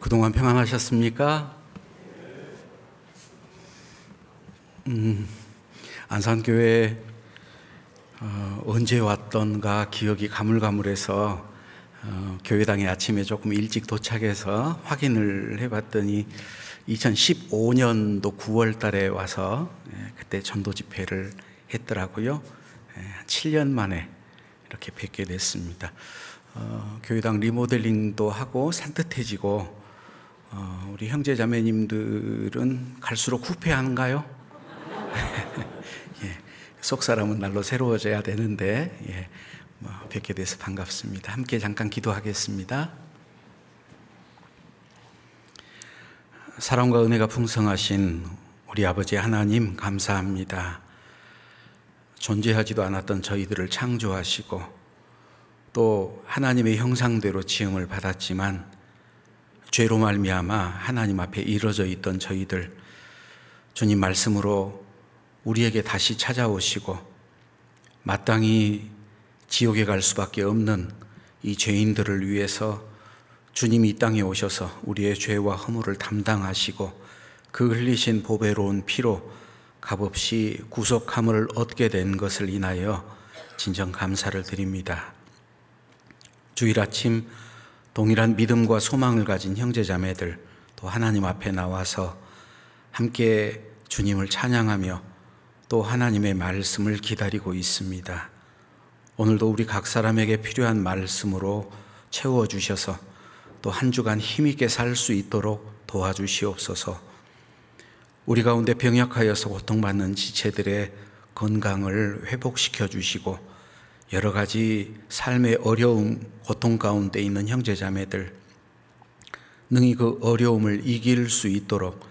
그동안 평안하셨습니까? 안산교회 언제 왔던가 기억이 가물가물해서 교회당에 아침에 조금 일찍 도착해서 확인을 해봤더니 2015년도 9월 달에 와서 그때 전도 집회를 했더라고요. 7년 만에 이렇게 뵙게 됐습니다. 교회당 리모델링도 하고 산뜻해지고 우리 형제 자매님들은 갈수록 후패한가요? 예, 속사람은 날로 새로워져야 되는데 뵙게 돼서 반갑습니다. 함께 잠깐 기도하겠습니다. 사랑과 은혜가 풍성하신 우리 아버지 하나님 감사합니다. 존재하지도 않았던 저희들을 창조하시고 또 하나님의 형상대로 지음을 받았지만 죄로 말미암아 하나님 앞에 이루어져 있던 저희들, 주님 말씀으로 우리에게 다시 찾아오시고 마땅히 지옥에 갈 수밖에 없는 이 죄인들을 위해서 주님이 이 땅에 오셔서 우리의 죄와 허물을 담당하시고 그 흘리신 보배로운 피로 값없이 구속함을 얻게 된 것을 인하여 진정 감사를 드립니다. 주일 아침 동일한 믿음과 소망을 가진 형제자매들 또 하나님 앞에 나와서 함께 주님을 찬양하며 또 하나님의 말씀을 기다리고 있습니다. 오늘도 우리 각 사람에게 필요한 말씀으로 채워주셔서 또 한 주간 힘있게 살 수 있도록 도와주시옵소서. 우리 가운데 병약하여서 고통받는 지체들의 건강을 회복시켜 주시고 여러 가지 삶의 어려움, 고통 가운데 있는 형제자매들 능히 그 어려움을 이길 수 있도록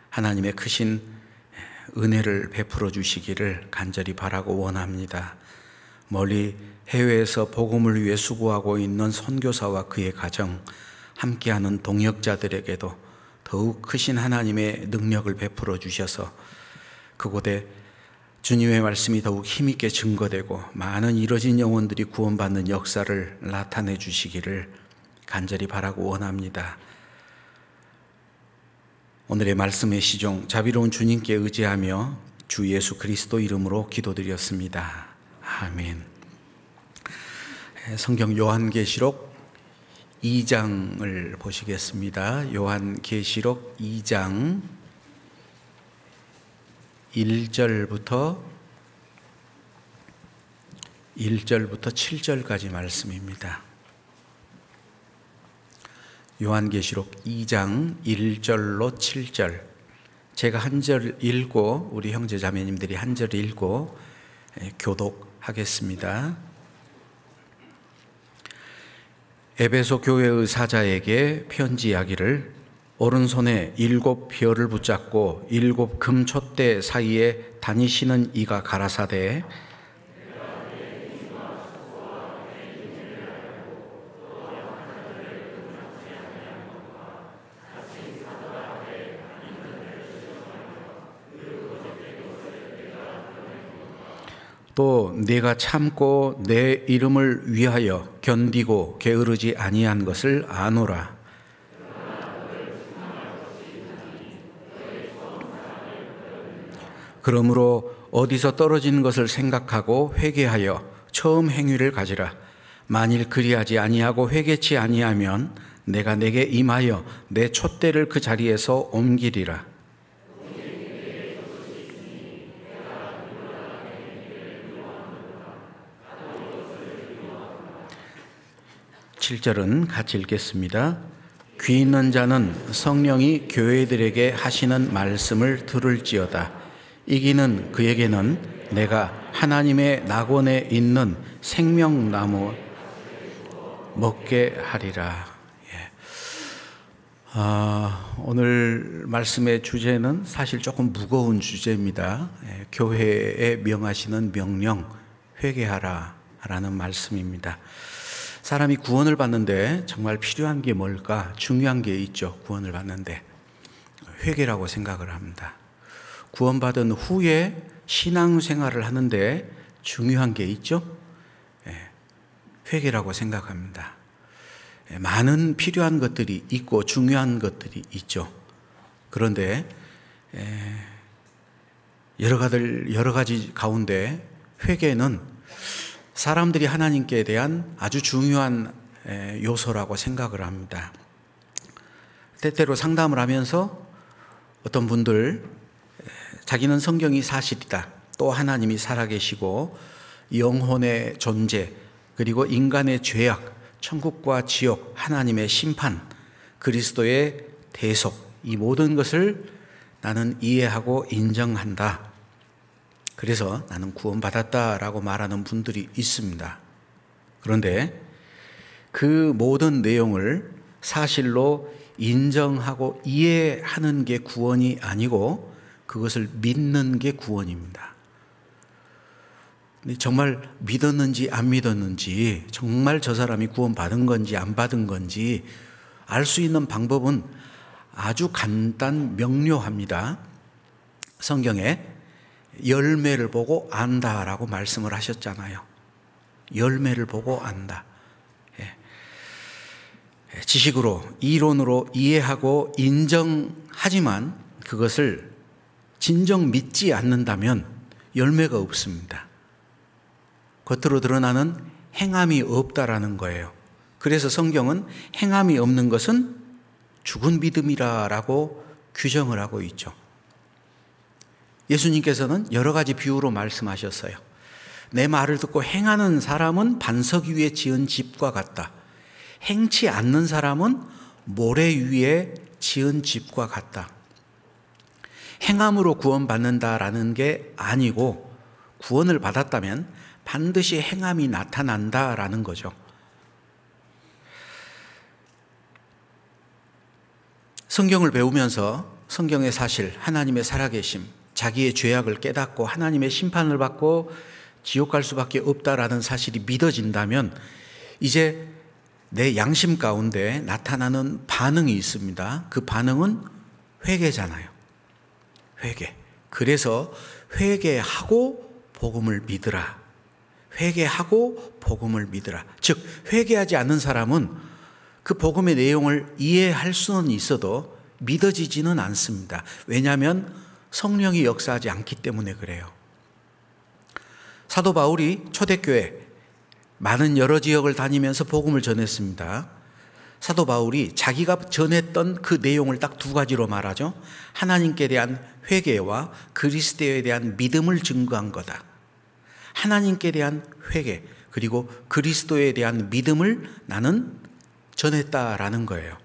하나님의 크신 은혜를 베풀어 주시기를 간절히 바라고 원합니다. 멀리 해외에서 복음을 위해 수고하고 있는 선교사와 그의 가정, 함께하는 동역자들에게도 더욱 크신 하나님의 능력을 베풀어 주셔서 그곳에 주님의 말씀이 더욱 힘있게 증거되고 많은 잃어진 영혼들이 구원받는 역사를 나타내 주시기를 간절히 바라고 원합니다. 오늘의 말씀의 시종 자비로운 주님께 의지하며 주 예수 그리스도 이름으로 기도드렸습니다. 아멘. 성경 요한계시록 2장을 보시겠습니다. 요한계시록 2장 1절부터 7절까지 말씀입니다. 요한계시록 2장 1절로 7절, 제가 한 절 읽고 우리 형제 자매님들이 한 절 읽고 교독하겠습니다. 에베소 교회의 사자에게 편지하기를, 오른손에 7 별을 붙잡고 7 금촛대 사이에 다니시는 이가 가라사대, 또 네가 참고 내 이름을 위하여 견디고 게으르지 아니한 것을 아노라. 그러므로 어디서 떨어진 것을 생각하고 회개하여 처음 행위를 가지라. 만일 그리하지 아니하고 회개치 아니하면 내가 내게 임하여 내 촛대를 그 자리에서 옮기리라. 7절은 같이 읽겠습니다. 귀 있는 자는 성령이 교회들에게 하시는 말씀을 들을지어다. 이기는 그에게는 내가 하나님의 낙원에 있는 생명나무 먹게 하리라. 오늘 말씀의 주제는 사실 조금 무거운 주제입니다. 교회에 명하시는 명령, 회개하라 라는 말씀입니다. 사람이 구원을 받는데 정말 필요한 게 뭘까? 중요한 게 있죠. 구원을 받는데 회개라고 생각을 합니다. 구원받은 후에 신앙생활을 하는데 중요한 게 있죠. 회개라고 생각합니다. 많은 필요한 것들이 있고 중요한 것들이 있죠. 그런데 여러 가지 가운데 회개는 사람들이 하나님께 대한 아주 중요한 요소라고 생각을 합니다. 때때로 상담을 하면서 어떤 분들, 자기는 성경이 사실이다, 또 하나님이 살아계시고 영혼의 존재, 그리고 인간의 죄악, 천국과 지옥, 하나님의 심판, 그리스도의 대속, 이 모든 것을 나는 이해하고 인정한다. 그래서 나는 구원받았다라고 말하는 분들이 있습니다. 그런데 그 모든 내용을 사실로 인정하고 이해하는 게 구원이 아니고 그것을 믿는 게 구원입니다. 정말 믿었는지 안 믿었는지, 정말 저 사람이 구원받은 건지 안 받은 건지 알 수 있는 방법은 아주 명료합니다. 성경에 열매를 보고 안다라고 말씀을 하셨잖아요. 열매를 보고 안다. 지식으로, 이론으로 이해하고 인정하지만 그것을 진정 믿지 않는다면 열매가 없습니다. 겉으로 드러나는 행함이 없다라는 거예요. 그래서 성경은 행함이 없는 것은 죽은 믿음이라고 규정을 하고 있죠. 예수님께서는 여러 가지 비유로 말씀하셨어요. 내 말을 듣고 행하는 사람은 반석 위에 지은 집과 같다. 행치 않는 사람은 모래 위에 지은 집과 같다. 행함으로 구원받는다라는 게 아니고 구원을 받았다면 반드시 행함이 나타난다라는 거죠. 성경을 배우면서 성경의 사실, 하나님의 살아계심, 자기의 죄악을 깨닫고 하나님의 심판을 받고 지옥 갈 수밖에 없다라는 사실이 믿어진다면 이제 내 양심 가운데 나타나는 반응이 있습니다. 그 반응은 회개잖아요. 회개. 그래서 회개하고 복음을 믿으라. 회개하고 복음을 믿으라. 즉 회개하지 않는 사람은 그 복음의 내용을 이해할 수는 있어도 믿어지지는 않습니다. 왜냐하면 성령이 역사하지 않기 때문에 그래요. 사도 바울이 초대교회 많은 여러 지역을 다니면서 복음을 전했습니다. 사도 바울이 자기가 전했던 그 내용을 딱 두 가지로 말하죠. 하나님께 대한 회개와 그리스도에 대한 믿음을 증거한 거다. 하나님께 대한 회개 그리고 그리스도에 대한 믿음을 나는 전했다라는 거예요.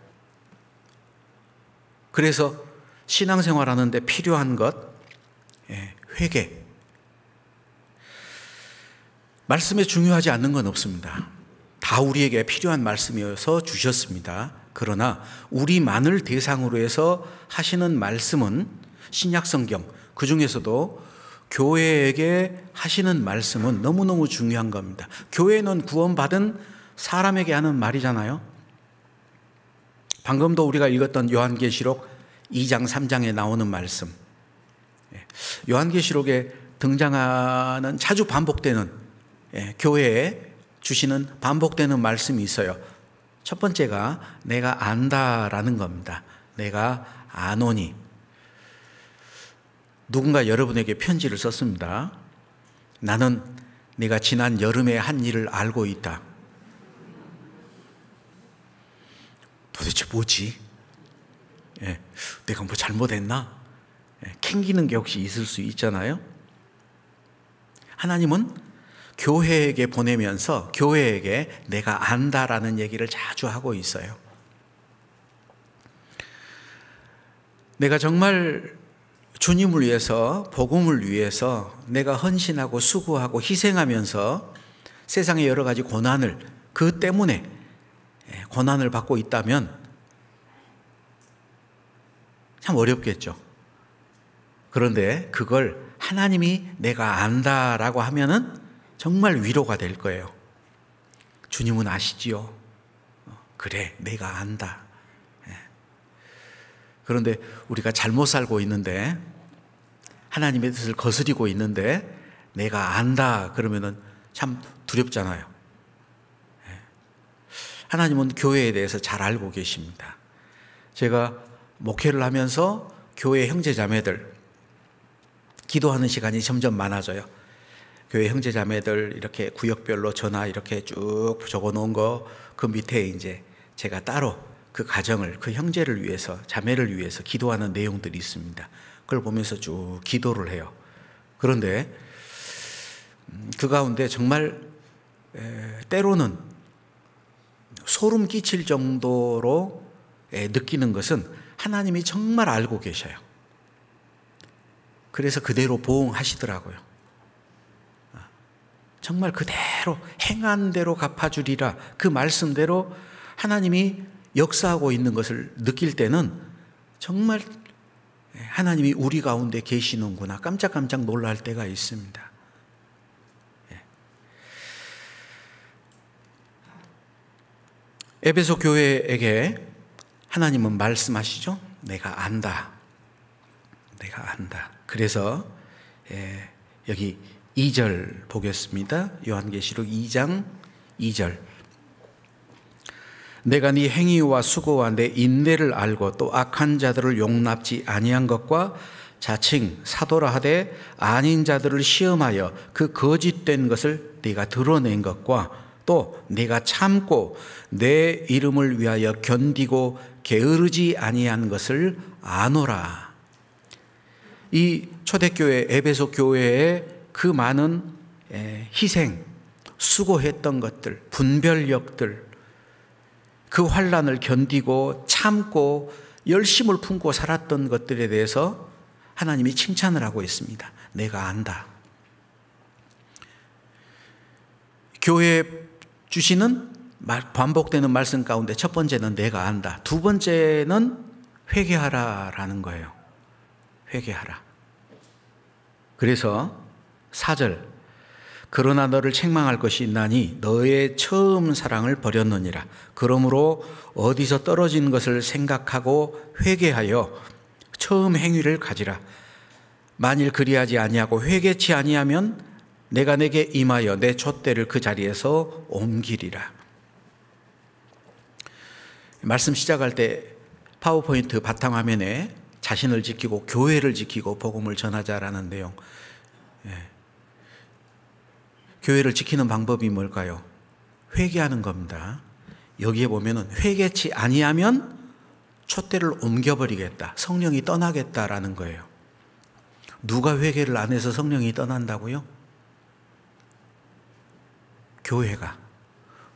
그래서 신앙생활하는 데 필요한 것, 회개. 말씀에 중요하지 않는 건 없습니다. 다 우리에게 필요한 말씀이어서 주셨습니다. 그러나 우리만을 대상으로 해서 하시는 말씀은 신약성경, 그 중에서도 교회에게 하시는 말씀은 너무너무 중요한 겁니다. 교회는 구원받은 사람에게 하는 말이잖아요. 방금도 우리가 읽었던 요한계시록 2장 3장에 나오는 말씀, 요한계시록에 등장하는 자주 반복되는 교회에 주시는 반복되는 말씀이 있어요. 첫 번째가 내가 안다라는 겁니다. 내가 아노니. 누군가 여러분에게 편지를 썼습니다. 나는 네가 지난 여름에 한 일을 알고 있다. 도대체 뭐지? 내가 뭐 잘못했나? 캥기는 게 혹시 있을 수 있잖아요. 하나님은 교회에게 보내면서 교회에게 내가 안다라는 얘기를 자주 하고 있어요. 내가 정말 주님을 위해서, 복음을 위해서 내가 헌신하고 수고하고 희생하면서 세상의 여러 가지 고난을, 그 때문에 고난을 받고 있다면 참 어렵겠죠. 그런데 그걸 하나님이 내가 안다라고 하면은 정말 위로가 될 거예요. 주님은 아시지요? 그래, 내가 안다. 그런데 우리가 잘못 살고 있는데, 하나님의 뜻을 거스리고 있는데 내가 안다 그러면은 참 두렵잖아요. 하나님은 교회에 대해서 잘 알고 계십니다. 제가 목회를 하면서 교회 형제자매들 기도하는 시간이 점점 많아져요. 교회 형제자매들 이렇게 구역별로 전화 이렇게 쭉 적어 놓은 거 그 밑에 이제 제가 따로 그 가정을, 그 형제를 위해서, 자매를 위해서 기도하는 내용들이 있습니다. 그걸 보면서 쭉 기도를 해요. 그런데 그 가운데 정말 때로는 소름 끼칠 정도로 느끼는 것은 하나님이 정말 알고 계셔요. 그래서 그대로 보응하시더라고요. 정말 그대로 행한 대로 갚아주리라, 그 말씀대로 하나님이 역사하고 있는 것을 느낄 때는 정말 하나님이 우리 가운데 계시는구나 깜짝깜짝 놀랄 때가 있습니다. 에베소 교회에게 하나님은 말씀하시죠. 내가 안다. 내가 안다. 그래서 여기 2절 보겠습니다. 요한계시록 2장 2절. 내가 네 행위와 수고와 내 인내를 알고 또 악한 자들을 용납지 아니한 것과 자칭 사도라 하되 아닌 자들을 시험하여 그 거짓된 것을 네가 드러낸 것과 또 네가 참고 내 이름을 위하여 견디고 게으르지 아니한 것을 아노라. 이 초대교회 에베소 교회의 그 많은 희생, 수고했던 것들, 분별력들, 그 환난을 견디고 참고 열심을 품고 살았던 것들에 대해서 하나님이 칭찬을 하고 있습니다. 내가 안다. 교회에 주시는 반복되는 말씀 가운데 첫 번째는 내가 안다. 두 번째는 회개하라라는 거예요. 회개하라. 그래서 4절. 그러나 너를 책망할 것이 있나니 너의 처음 사랑을 버렸느니라. 그러므로 어디서 떨어진 것을 생각하고 회개하여 처음 행위를 가지라. 만일 그리하지 아니하고 회개치 아니하면 내가 내게 임하여 내 촛대를 그 자리에서 옮기리라. 말씀 시작할 때 파워포인트 바탕화면에 자신을 지키고 교회를 지키고 복음을 전하자라는 내용. 교회를 지키는 방법이 뭘까요? 회개하는 겁니다. 여기에 보면은 회개치 아니하면 촛대를 옮겨버리겠다. 성령이 떠나겠다라는 거예요. 누가 회개를 안 해서 성령이 떠난다고요? 교회가.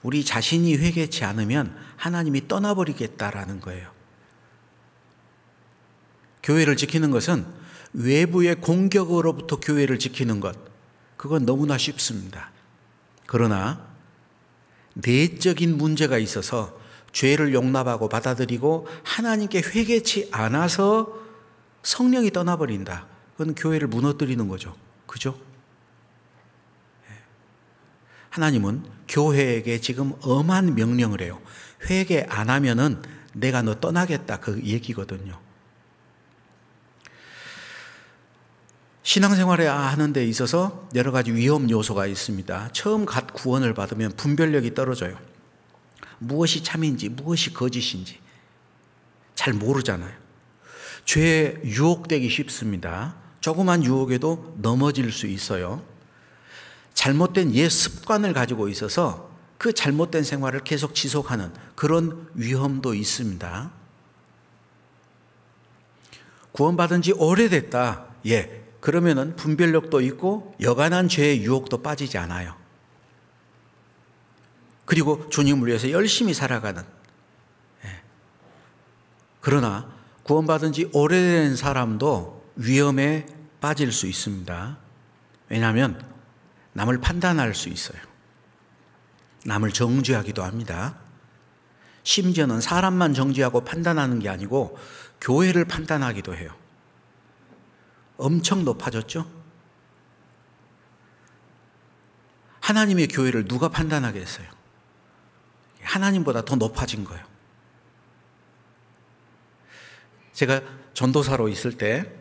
우리 자신이 회개치 않으면 하나님이 떠나버리겠다라는 거예요. 교회를 지키는 것은 외부의 공격으로부터 교회를 지키는 것, 그건 너무나 쉽습니다. 그러나 내적인 문제가 있어서 죄를 용납하고 받아들이고 하나님께 회개치 않아서 성령이 떠나버린다. 그건 교회를 무너뜨리는 거죠. 그죠? 하나님은 교회에게 지금 엄한 명령을 해요. 회개 안 하면은 내가 너 떠나겠다, 그 얘기거든요. 신앙생활을 하는 데 있어서 여러 가지 위험 요소가 있습니다. 처음 갓 구원을 받으면 분별력이 떨어져요. 무엇이 참인지 무엇이 거짓인지 잘 모르잖아요. 죄에 유혹되기 쉽습니다. 조그만 유혹에도 넘어질 수 있어요. 잘못된 옛 습관을 가지고 있어서 그 잘못된 생활을 계속 지속하는 그런 위험도 있습니다. 구원받은 지 오래됐다. 그러면은 분별력도 있고 여간한 죄의 유혹도 빠지지 않아요. 그리고 주님을 위해서 열심히 살아가는. 그러나 구원받은 지 오래된 사람도 위험에 빠질 수 있습니다. 왜냐하면 남을 판단할 수 있어요. 남을 정죄하기도 합니다. 심지어는 사람만 정죄하고 판단하는 게 아니고 교회를 판단하기도 해요. 엄청 높아졌죠? 하나님의 교회를 누가 판단하겠어요? 하나님보다 더 높아진 거예요. 제가 전도사로 있을 때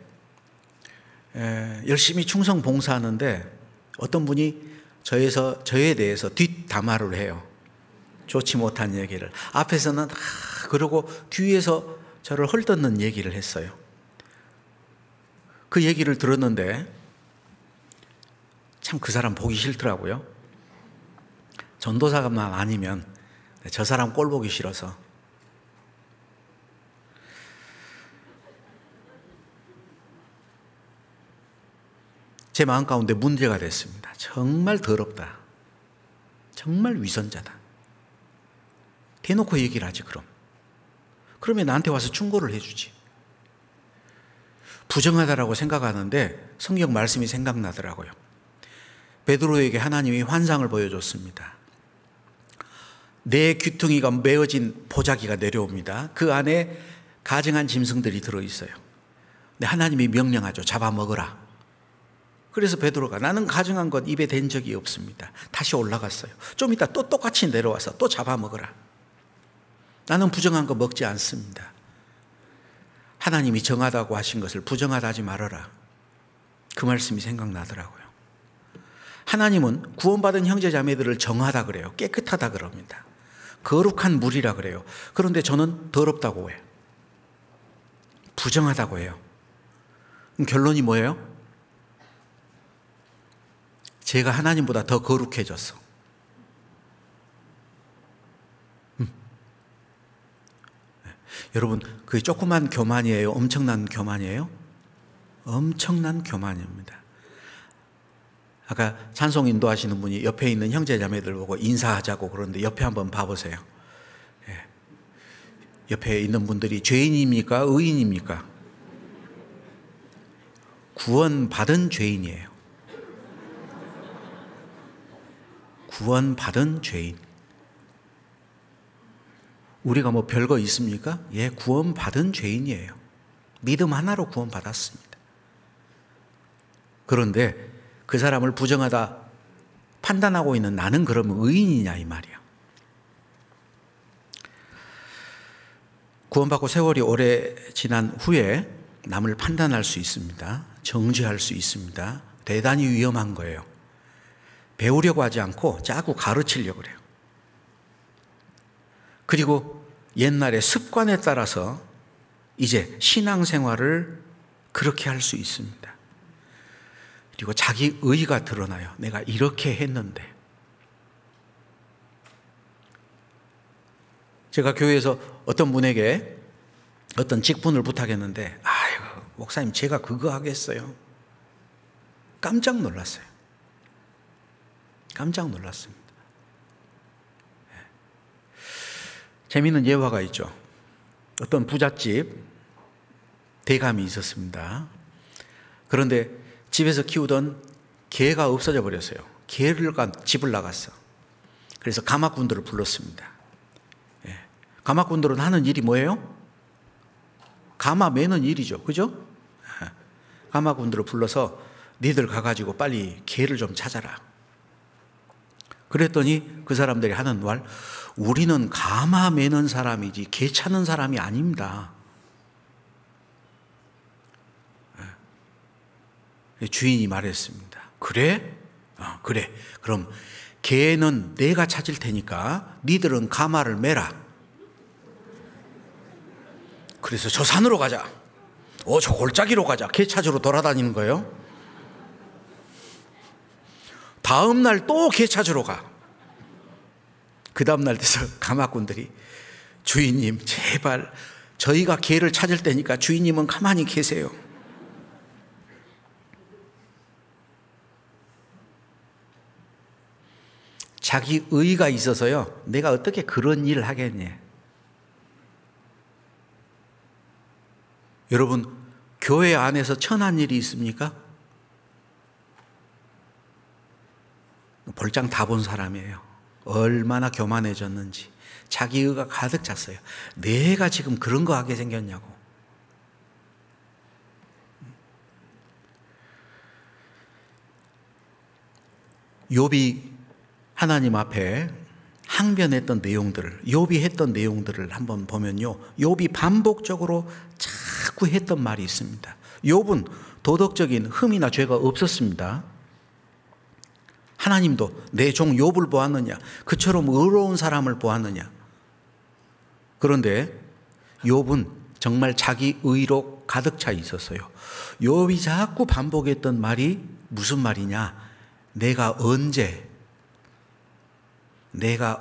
열심히 충성 봉사하는데 어떤 분이 저에 대해서 뒷담화를 해요. 좋지 못한 얘기를. 앞에서는 그러고 뒤에서 저를 헐뜯는 얘기를 했어요. 그 얘기를 들었는데 참 그 사람 보기 싫더라고요. 전도사만 아니면 저 사람 꼴 보기 싫어서. 제 마음 가운데 문제가 됐습니다. 정말 더럽다. 정말 위선자다. 대놓고 얘기를 하지 그럼. 그러면 나한테 와서 충고를 해주지. 부정하다라고 생각하는데 성경 말씀이 생각나더라고요. 베드로에게 하나님이 환상을 보여줬습니다. 네 귀퉁이가 메어진 보자기가 내려옵니다. 그 안에 가증한 짐승들이 들어있어요. 근데 하나님이 명령하죠. 잡아먹으라. 그래서 베드로가 나는 가증한 것 입에 댄 적이 없습니다. 다시 올라갔어요. 좀 이따 또 똑같이 내려와서 또 잡아먹으라. 나는 부정한 거 먹지 않습니다. 하나님이 정하다고 하신 것을 부정하다 하지 말아라. 그 말씀이 생각나더라고요. 하나님은 구원받은 형제자매들을 정하다 그래요. 깨끗하다 그럽니다. 거룩한 물이라 그래요. 그런데 저는 더럽다고 해요. 부정하다고 해요. 그럼 결론이 뭐예요? 제가 하나님보다 더 거룩해졌어. 여러분, 그게 조그만 교만이에요? 엄청난 교만이에요? 엄청난 교만입니다. 아까 찬송 인도하시는 분이 옆에 있는 형제자매들 보고 인사하자고 그러는데 옆에 한번 봐보세요. 옆에 있는 분들이 죄인입니까? 의인입니까? 구원받은 죄인이에요. 구원받은 죄인. 우리가 뭐 별거 있습니까? 예, 구원받은 죄인이에요. 믿음 하나로 구원받았습니다. 그런데 그 사람을 부정하다 판단하고 있는 나는 그러면 의인이냐 이 말이야. 구원받고 세월이 오래 지난 후에 남을 판단할 수 있습니다. 정죄할 수 있습니다. 대단히 위험한 거예요. 배우려고 하지 않고 자꾸 가르치려고 그래요. 그리고 옛날의 습관에 따라서 이제 신앙생활을 그렇게 할 수 있습니다. 그리고 자기 의의가 드러나요. 내가 이렇게 했는데. 제가 교회에서 어떤 분에게 어떤 직분을 부탁했는데 아이고 목사님 제가 그거 하겠어요. 깜짝 놀랐어요. 깜짝 놀랐습니다. 재미있는 예화가 있죠. 어떤 부잣집 대감이 있었습니다. 그런데 집에서 키우던 개가 없어져 버렸어요. 개를 집을 나갔어. 그래서 가마꾼들을 불렀습니다. 가마꾼들은 하는 일이 뭐예요? 가마 매는 일이죠. 그죠? 가마꾼들을 불러서 니들 가가지고 빨리 개를 좀 찾아라. 그랬더니 그 사람들이 하는 말, 우리는 가마 매는 사람이지 개 찾는 사람이 아닙니다. 주인이 말했습니다. 그래? 그래. 그럼 개는 내가 찾을 테니까 니들은 가마를 매라. 그래서 저 산으로 가자. 저 골짜기로 가자. 개 찾으러 돌아다니는 거예요. 다음 날 또 개 찾으러 가. 그 다음 날 돼서 가마꾼들이 주인님 제발 저희가 개를 찾을 때니까 주인님은 가만히 계세요. 자기 의의가 있어서요. 내가 어떻게 그런 일을 하겠니? 여러분, 교회 안에서 천한 일이 있습니까? 볼장 다 본 사람이에요. 얼마나 교만해졌는지. 자기 의가 가득 찼어요. 내가 지금 그런 거 하게 생겼냐고. 욥이 하나님 앞에 항변했던 내용들을, 욥이 했던 내용들을 한번 보면요, 욥이 반복적으로 자꾸 했던 말이 있습니다. 욥은 도덕적인 흠이나 죄가 없었습니다. 하나님도 내 종 욥을 보았느냐? 그처럼 의로운 사람을 보았느냐? 그런데 욥은 정말 자기 의로 가득 차 있었어요. 욥이 자꾸 반복했던 말이 무슨 말이냐? 내가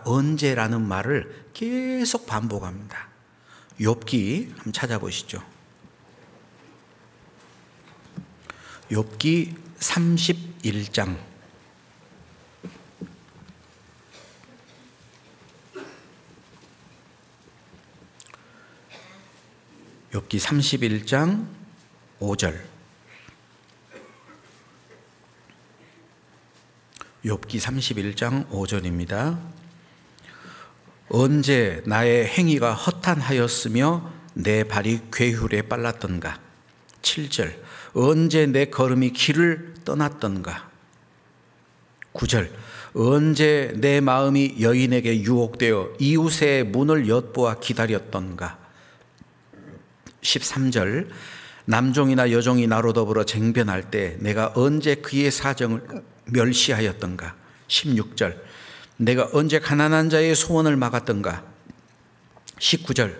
언제라는 말을 계속 반복합니다. 욥기 한번 찾아보시죠. 욥기 31장. 욥기 31장 5절. 욥기 31장 5절입니다. 언제 나의 행위가 허탄하였으며 내 발이 괴휼에 빨랐던가. 7절. 언제 내 걸음이 길을 떠났던가. 9절. 언제 내 마음이 여인에게 유혹되어 이웃의 문을 엿보아 기다렸던가. 13절. 남종이나 여종이 나로 더불어 쟁변할 때 내가 언제 그의 사정을 멸시하였던가. 16절. 내가 언제 가난한 자의 소원을 막았던가. 19절.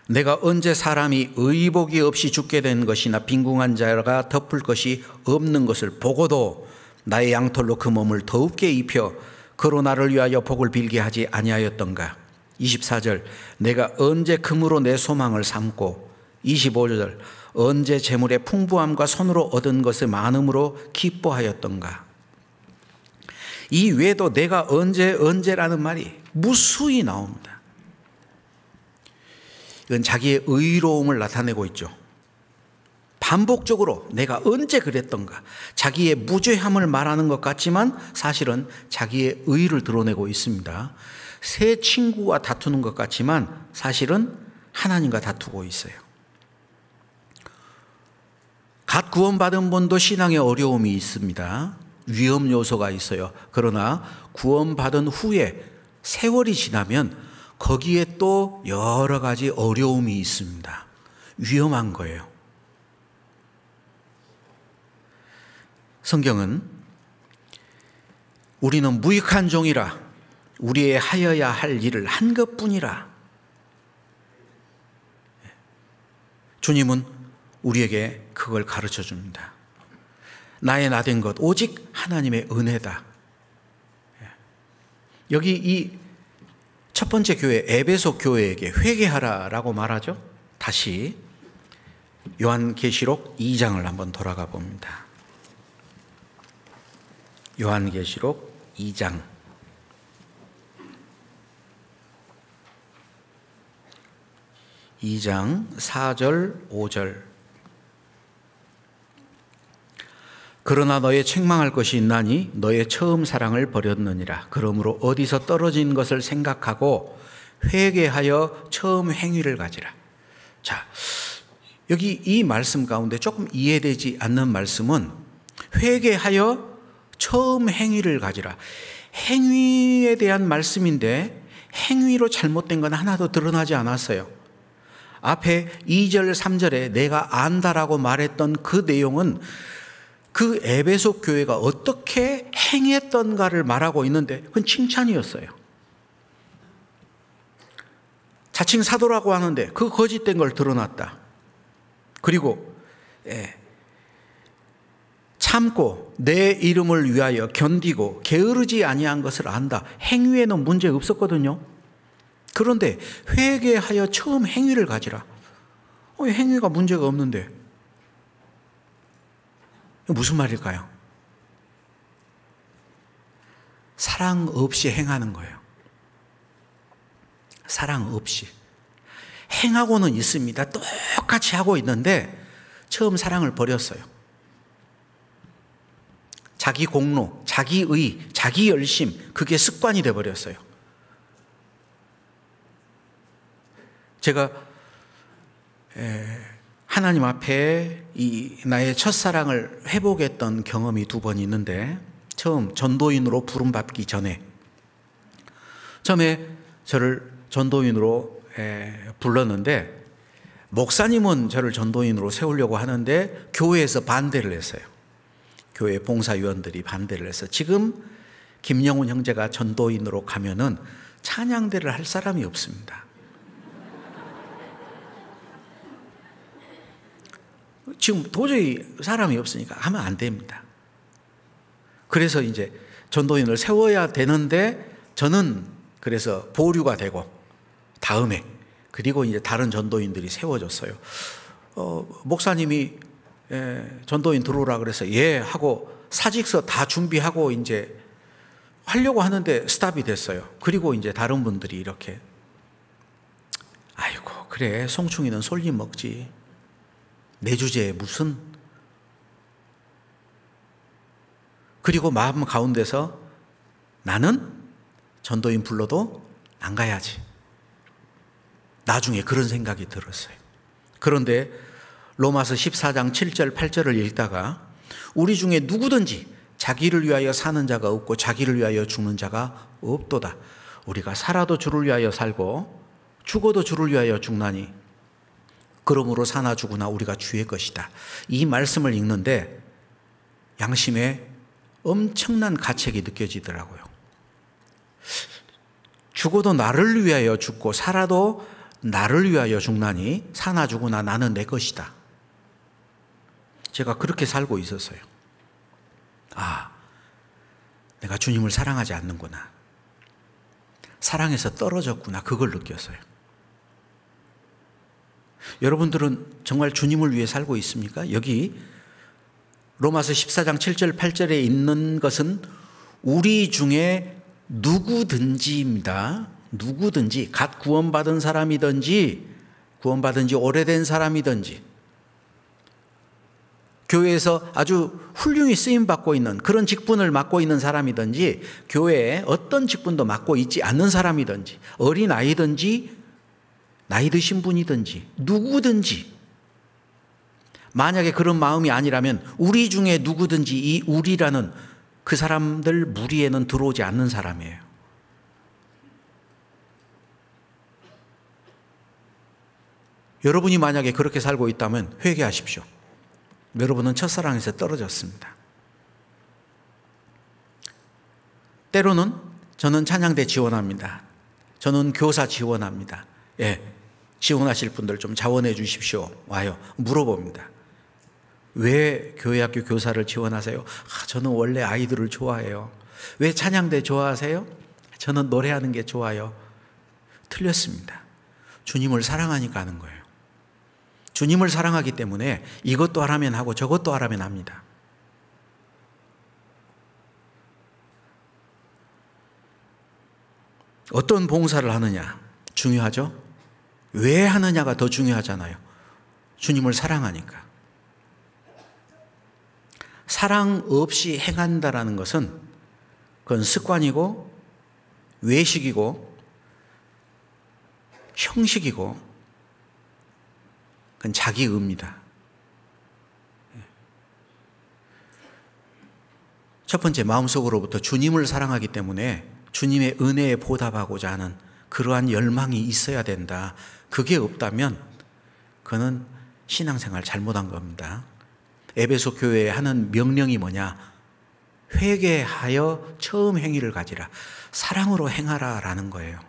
내가 언제 사람이 의복이 없이 죽게 된 것이나 빈궁한 자가 덮을 것이 없는 것을 보고도 나의 양털로 그 몸을 더웁게 입혀 그로 나를 위하여 복을 빌게 하지 아니하였던가. 24절. 내가 언제 금으로 내 소망을 삼고. 25절. 언제 재물의 풍부함과 손으로 얻은 것의 많음으로 기뻐하였던가. 이 외에도 내가 언제라는 말이 무수히 나옵니다. 이건 자기의 의로움을 나타내고 있죠. 반복적으로 내가 언제 그랬던가, 자기의 무죄함을 말하는 것 같지만 사실은 자기의 의를 드러내고 있습니다. 새 친구와 다투는 것 같지만 사실은 하나님과 다투고 있어요. 갓 구원받은 분도 신앙에 어려움이 있습니다. 위험 요소가 있어요. 그러나 구원받은 후에 세월이 지나면 거기에 또 여러 가지 어려움이 있습니다. 위험한 거예요. 성경은 우리는 무익한 종이라 우리의 하여야 할 일을 한 것뿐이라. 주님은 우리에게 그걸 가르쳐 줍니다. 나의 나된 것 오직 하나님의 은혜다. 여기 이 첫 번째 교회 에베소 교회에게 회개하라라고 말하죠. 다시 요한계시록 2장을 한번 돌아가 봅니다. 요한계시록 2장 4절 5절. 그러나 너의 책망할 것이 있나니 너의 처음 사랑을 버렸느니라. 그러므로 어디서 떨어진 것을 생각하고 회개하여 처음 행위를 가지라. 자, 여기 이 말씀 가운데 조금 이해되지 않는 말씀은 회개하여 처음 행위를 가지라. 행위에 대한 말씀인데 행위로 잘못된 건 하나도 드러나지 않았어요. 앞에 2절 3절에 내가 안다라고 말했던 그 내용은 그 에베소 교회가 어떻게 행했던가를 말하고 있는데 그건 칭찬이었어요. 자칭 사도라고 하는데 그 거짓된 걸 드러났다. 그리고 참고 내 이름을 위하여 견디고 게으르지 아니한 것을 안다. 행위에는 문제 없었거든요. 그런데 회개하여 처음 행위를 가지라. 행위가 문제가 없는데 무슨 말일까요? 사랑 없이 행하는 거예요. 사랑 없이. 행하고는 있습니다. 똑같이 하고 있는데 처음 사랑을 버렸어요. 자기 공로, 자기 의, 자기 열심, 그게 습관이 되어버렸어요. 제가 하나님 앞에 이 나의 첫사랑을 회복했던 경험이 2번 있는데, 처음 전도인으로 부름받기 전에 처음에 저를 전도인으로 불렀는데 목사님은 저를 전도인으로 세우려고 하는데 교회에서 반대를 했어요. 교회 봉사위원들이 반대를 해서 지금 김영훈 형제가 전도인으로 가면은 찬양대를 할 사람이 없습니다. 지금 도저히 사람이 없으니까 하면 안 됩니다. 그래서 이제 전도인을 세워야 되는데 저는 그래서 보류가 되고 다음에 그리고 이제 다른 전도인들이 세워졌어요. 목사님이 전도인 들어오라 그래서 예 하고 사직서 다 준비하고 이제 하려고 하는데 스탑이 됐어요. 그리고 이제 다른 분들이 이렇게 아이고 그래 송충이는 솔잎 먹지 내 주제에 무슨. 그리고 마음 가운데서 나는 전도인 불러도 안 가야지. 나중에 그런 생각이 들었어요. 그런데 로마서 14장 7절 8절을 읽다가 우리 중에 누구든지 자기를 위하여 사는 자가 없고 자기를 위하여 죽는 자가 없도다. 우리가 살아도 주를 위하여 살고 죽어도 주를 위하여 죽나니 그러므로 사나 죽으나 우리가 주의 것이다. 이 말씀을 읽는데 양심에 엄청난 가책이 느껴지더라고요. 죽어도 나를 위하여 죽고 살아도 나를 위하여 죽나니 사나 죽으나 나는 내 것이다. 제가 그렇게 살고 있었어요. 아, 내가 주님을 사랑하지 않는구나. 사랑에서 떨어졌구나. 그걸 느꼈어요. 여러분들은 정말 주님을 위해 살고 있습니까? 여기 로마서 14장 7절 8절에 있는 것은 우리 중에 누구든지입니다. 누구든지 갓 구원받은 사람이든지 구원받은 지 오래된 사람이든지 교회에서 아주 훌륭히 쓰임받고 있는 그런 직분을 맡고 있는 사람이든지 교회에 어떤 직분도 맡고 있지 않는 사람이든지 어린아이든지 나이 드신 분이든지 누구든지 만약에 그런 마음이 아니라면 우리 중에 누구든지 이 우리라는 그 사람들 무리에는 들어오지 않는 사람이에요. 여러분이 만약에 그렇게 살고 있다면 회개하십시오. 여러분은 첫사랑에서 떨어졌습니다. 때로는 저는 찬양대 지원합니다. 저는 교사 지원합니다. 예, 지원하실 분들 좀 자원해 주십시오. 와요. 물어봅니다. 왜 교회학교 교사를 지원하세요? 저는 원래 아이들을 좋아해요. 왜 찬양대 좋아하세요? 저는 노래하는 게 좋아요. 틀렸습니다. 주님을 사랑하니까 하는 거예요. 주님을 사랑하기 때문에 이것도 하라면 하고 저것도 하라면 합니다. 어떤 봉사를 하느냐 중요하죠? 왜 하느냐가 더 중요하잖아요. 주님을 사랑하니까. 사랑 없이 행한다라는 것은 그건 습관이고 외식이고 형식이고 그건 자기의입니다. 첫 번째 마음속으로부터 주님을 사랑하기 때문에 주님의 은혜에 보답하고자 하는 그러한 열망이 있어야 된다. 그게 없다면 그는 신앙생활 잘못한 겁니다. 에베소 교회에 하는 명령이 뭐냐? 회개하여 처음 행위를 가지라. 사랑으로 행하라 라는 거예요.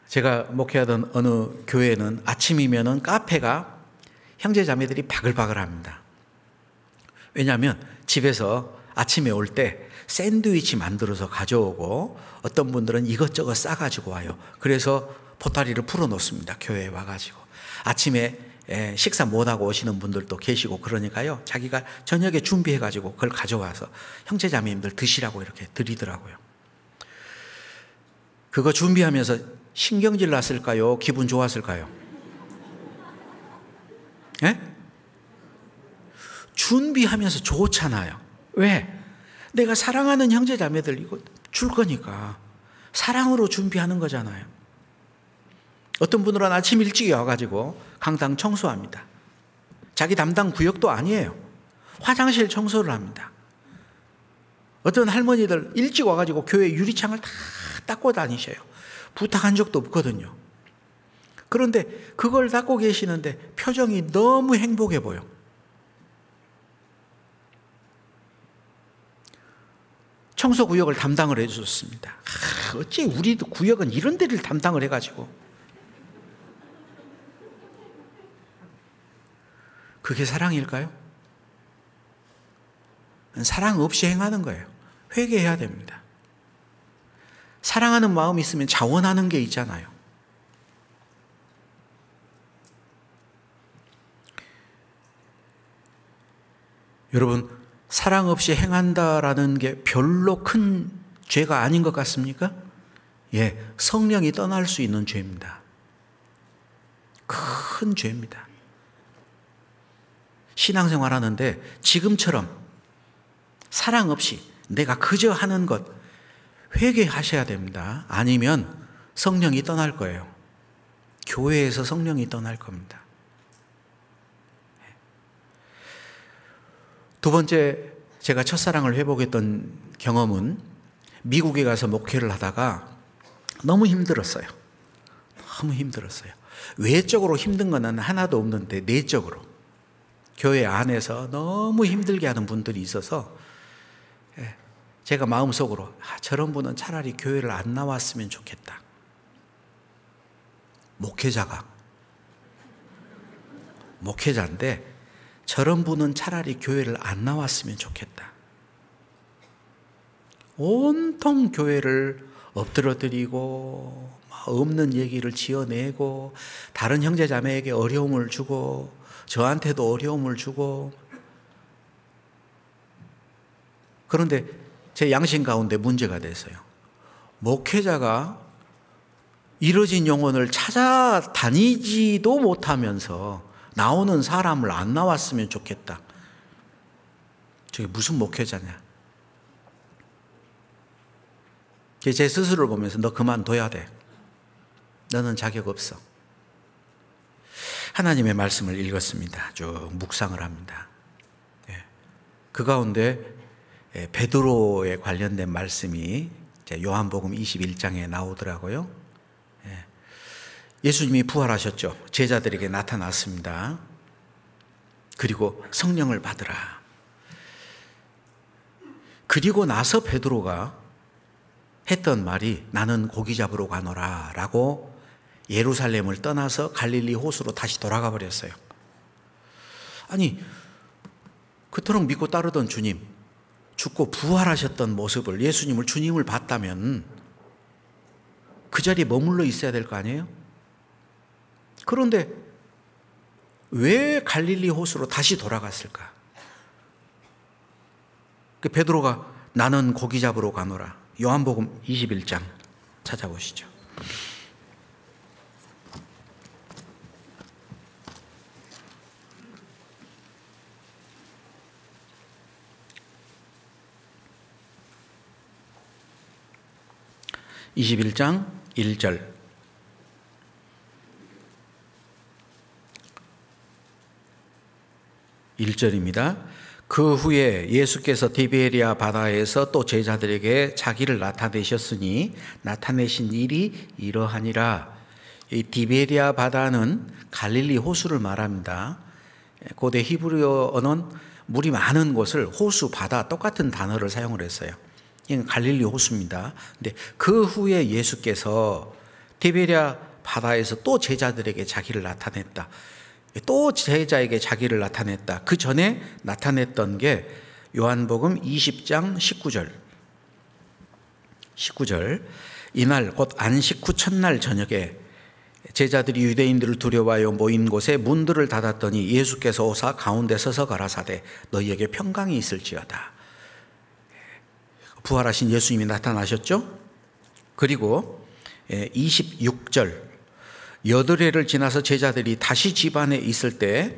제가 목회하던 어느 교회는 아침이면은 카페가 형제 자매들이 바글바글합니다. 왜냐하면 집에서 아침에 올 때 샌드위치 만들어서 가져오고 어떤 분들은 이것저것 싸가지고 와요. 그래서 보따리를 풀어놓습니다. 교회에 와가지고. 아침에 식사 못하고 오시는 분들도 계시고 그러니까요. 자기가 저녁에 준비해가지고 그걸 가져와서 형제자매님들 드시라고 이렇게 드리더라고요. 그거 준비하면서 신경질 났을까요? 기분 좋았을까요? 예? 준비하면서 좋잖아요. 왜? 내가 사랑하는 형제자매들 이거 줄 거니까 사랑으로 준비하는 거잖아요. 어떤 분들은 아침 일찍 와가지고 강당 청소합니다. 자기 담당 구역도 아니에요. 화장실 청소를 합니다. 어떤 할머니들 일찍 와가지고 교회 유리창을 다 닦고 다니셔요. 부탁한 적도 없거든요. 그런데 그걸 닦고 계시는데 표정이 너무 행복해 보여. 청소구역을 담당을 해줬습니다. 어째 우리도 구역은 이런 데를 담당을 해가지고. 그게 사랑일까요? 사랑 없이 행하는 거예요. 회개해야 됩니다. 사랑하는 마음이 있으면 자원하는 게 있잖아요. 여러분, 사랑 없이 행한다라는 게 별로 큰 죄가 아닌 것 같습니까? 예, 성령이 떠날 수 있는 죄입니다. 큰 죄입니다. 신앙생활 하는데 지금처럼 사랑 없이 내가 그저 하는 것 회개하셔야 됩니다. 아니면 성령이 떠날 거예요. 교회에서 성령이 떠날 겁니다. 두 번째, 제가 첫사랑을 회복했던 경험은 미국에 가서 목회를 하다가 너무 힘들었어요. 너무 힘들었어요. 외적으로 힘든 건 하나도 없는데 내적으로 교회 안에서 너무 힘들게 하는 분들이 있어서 제가 마음속으로 저런 분은 차라리 교회를 안 나왔으면 좋겠다. 목회자인데 저런 분은 차라리 교회를 안 나왔으면 좋겠다. 온통 교회를 엎드러뜨리고 없는 얘기를 지어내고 다른 형제자매에게 어려움을 주고 저한테도 어려움을 주고. 그런데 제 양심 가운데 문제가 됐어요. 목회자가 이뤄진 영혼을 찾아다니지도 못하면서 나오는 사람을 안 나왔으면 좋겠다. 저게 무슨 목회자냐. 제 스스로를 보면서 너 그만둬야 돼. 너는 자격 없어. 하나님의 말씀을 읽었습니다. 쭉 묵상을 합니다. 그 가운데 베드로에 관련된 말씀이 요한복음 21장에 나오더라고요. 예수님이 부활하셨죠. 제자들에게 나타났습니다. 그리고 성령을 받으라. 그리고 나서 베드로가 했던 말이 나는 고기 잡으러 가노라 라고 예루살렘을 떠나서 갈릴리 호수로 다시 돌아가 버렸어요. 아니, 그토록 믿고 따르던 주님, 죽고 부활하셨던 모습을, 예수님을, 주님을 봤다면 그 자리에 머물러 있어야 될 거 아니에요? 그런데 왜 갈릴리 호수로 다시 돌아갔을까? 베드로가 나는 고기 잡으러 가노라. 요한복음 21장 찾아보시죠. (21장) 1절. (1절입니다) 그 후에 예수께서 디베리아 바다에서 또 제자들에게 자기를 나타내셨으니 나타내신 일이 이러하니라. 이 디베리아 바다는 갈릴리 호수를 말합니다. 고대 히브리어는 물이 많은 곳을 호수, 바다 똑같은 단어를 사용을 했어요. 이건 갈릴리 호수입니다. 근데 그 후에 예수께서 디베리아 바다에서 또 제자들에게 자기를 나타냈다. 또 제자에게 자기를 나타냈다. 그 전에 나타냈던 게 요한복음 20장 19절. 이날 곧 안식 후 첫날 저녁에 제자들이 유대인들을 두려워하여 모인 곳에 문들을 닫았더니 예수께서 오사 가운데 서서 가라사대 너희에게 평강이 있을지어다. 부활하신 예수님이 나타나셨죠. 그리고 26절. 8회를 지나서 제자들이 다시 집안에 있을 때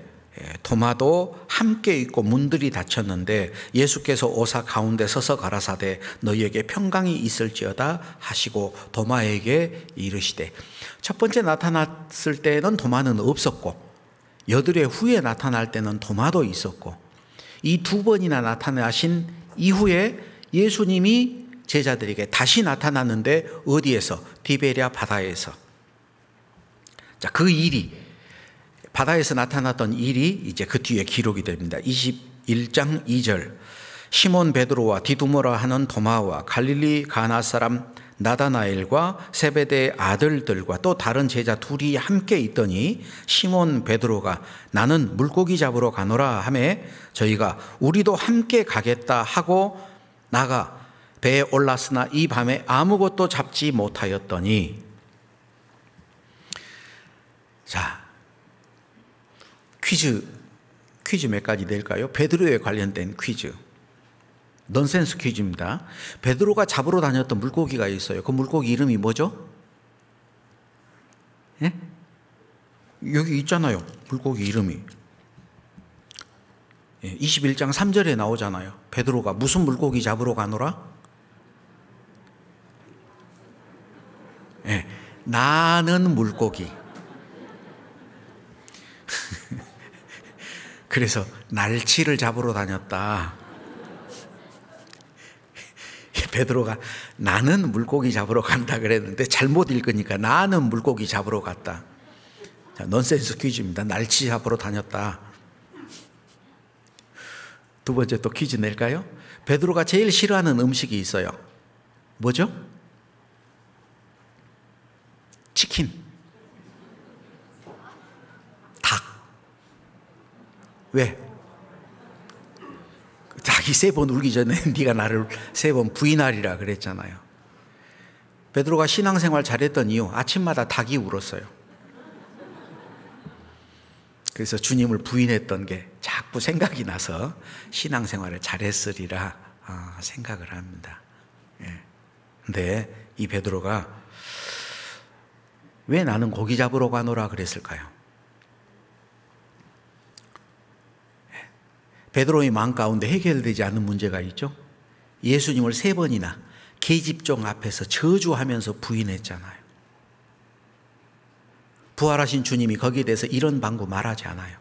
도마도 함께 있고 문들이 닫혔는데 예수께서 오사 가운데 서서 가라사대 너희에게 평강이 있을지어다 하시고 도마에게 이르시되. 첫 번째 나타났을 때는 도마는 없었고 8회 후에 나타날 때는 도마도 있었고 이 두 번이나 나타나신 이후에 예수님이 제자들에게 다시 나타났는데 어디에서? 디베리아 바다에서. 자, 그 일이, 바다에서 나타났던 일이 이제 그 뒤에 기록이 됩니다. 21장 2절. 시몬 베드로와 디두모라 하는 도마와 갈릴리 가나 사람 나다나엘과 세베대의 아들들과 또 다른 제자 둘이 함께 있더니 시몬 베드로가 나는 물고기 잡으러 가노라 하매 저희가 우리도 함께 가겠다 하고 나가 배에 올랐으나 이 밤에 아무것도 잡지 못하였더니. 자, 퀴즈 몇 가지 될까요? 베드로에 관련된 퀴즈. 넌센스 퀴즈입니다. 베드로가 잡으러 다녔던 물고기가 있어요. 그 물고기 이름이 뭐죠? 예? 여기 있잖아요. 물고기 이름이. 21장 3절에 나오잖아요. 베드로가 무슨 물고기 잡으러 가노라? 예, 나는 물고기. 그래서 날치를 잡으러 다녔다. 베드로가 나는 물고기 잡으러 간다 그랬는데 잘못 읽으니까 나는 물고기 잡으러 갔다. 자, 넌센스 퀴즈입니다. 날치 잡으러 다녔다. 두 번째 또 퀴즈 낼까요? 베드로가 제일 싫어하는 음식이 있어요. 뭐죠? 치킨. 닭. 왜? 닭이 3번 울기 전에 네가 나를 3번 부인하리라 그랬잖아요. 베드로가 신앙생활 잘했던 이유, 아침마다 닭이 울었어요. 그래서 주님을 부인했던 게 자꾸 생각이 나서 신앙생활을 잘했으리라 생각을 합니다. 근데 이 베드로가 왜 나는 고기 잡으러 가노라 그랬을까요? 베드로의 마음 가운데 해결되지 않은 문제가 있죠. 예수님을 3번이나 계집종 앞에서 저주하면서 부인했잖아요. 부활하신 주님이 거기에 대해서 이런 방구 말하지 않아요.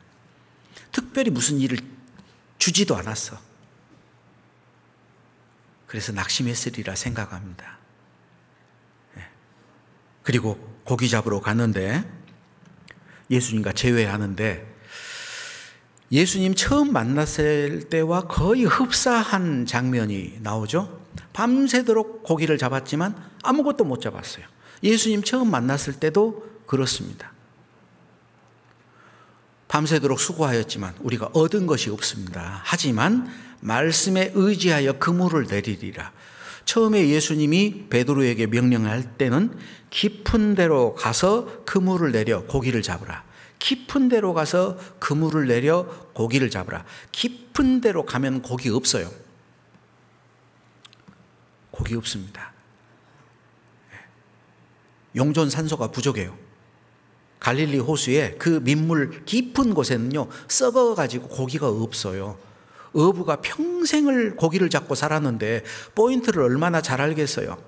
특별히 무슨 일을 주지도 않았어. 그래서 낙심했으리라 생각합니다. 그리고 고기 잡으러 갔는데 예수님과 재회하는데 예수님 처음 만났을 때와 거의 흡사한 장면이 나오죠. 밤새도록 고기를 잡았지만 아무것도 못 잡았어요. 예수님 처음 만났을 때도 그렇습니다. 밤새도록 수고하였지만 우리가 얻은 것이 없습니다. 하지만 말씀에 의지하여 그물을 내리리라. 처음에 예수님이 베드로에게 명령할 때는 깊은 데로 가서 그물을 내려 고기를 잡으라. 깊은 데로 가서 그물을 내려 고기를 잡으라. 깊은 데로 가면 고기 없어요. 고기 없습니다. 용존 산소가 부족해요. 갈릴리 호수에 그 민물 깊은 곳에는요 썩어가지고 고기가 없어요. 어부가 평생을 고기를 잡고 살았는데 포인트를 얼마나 잘 알겠어요.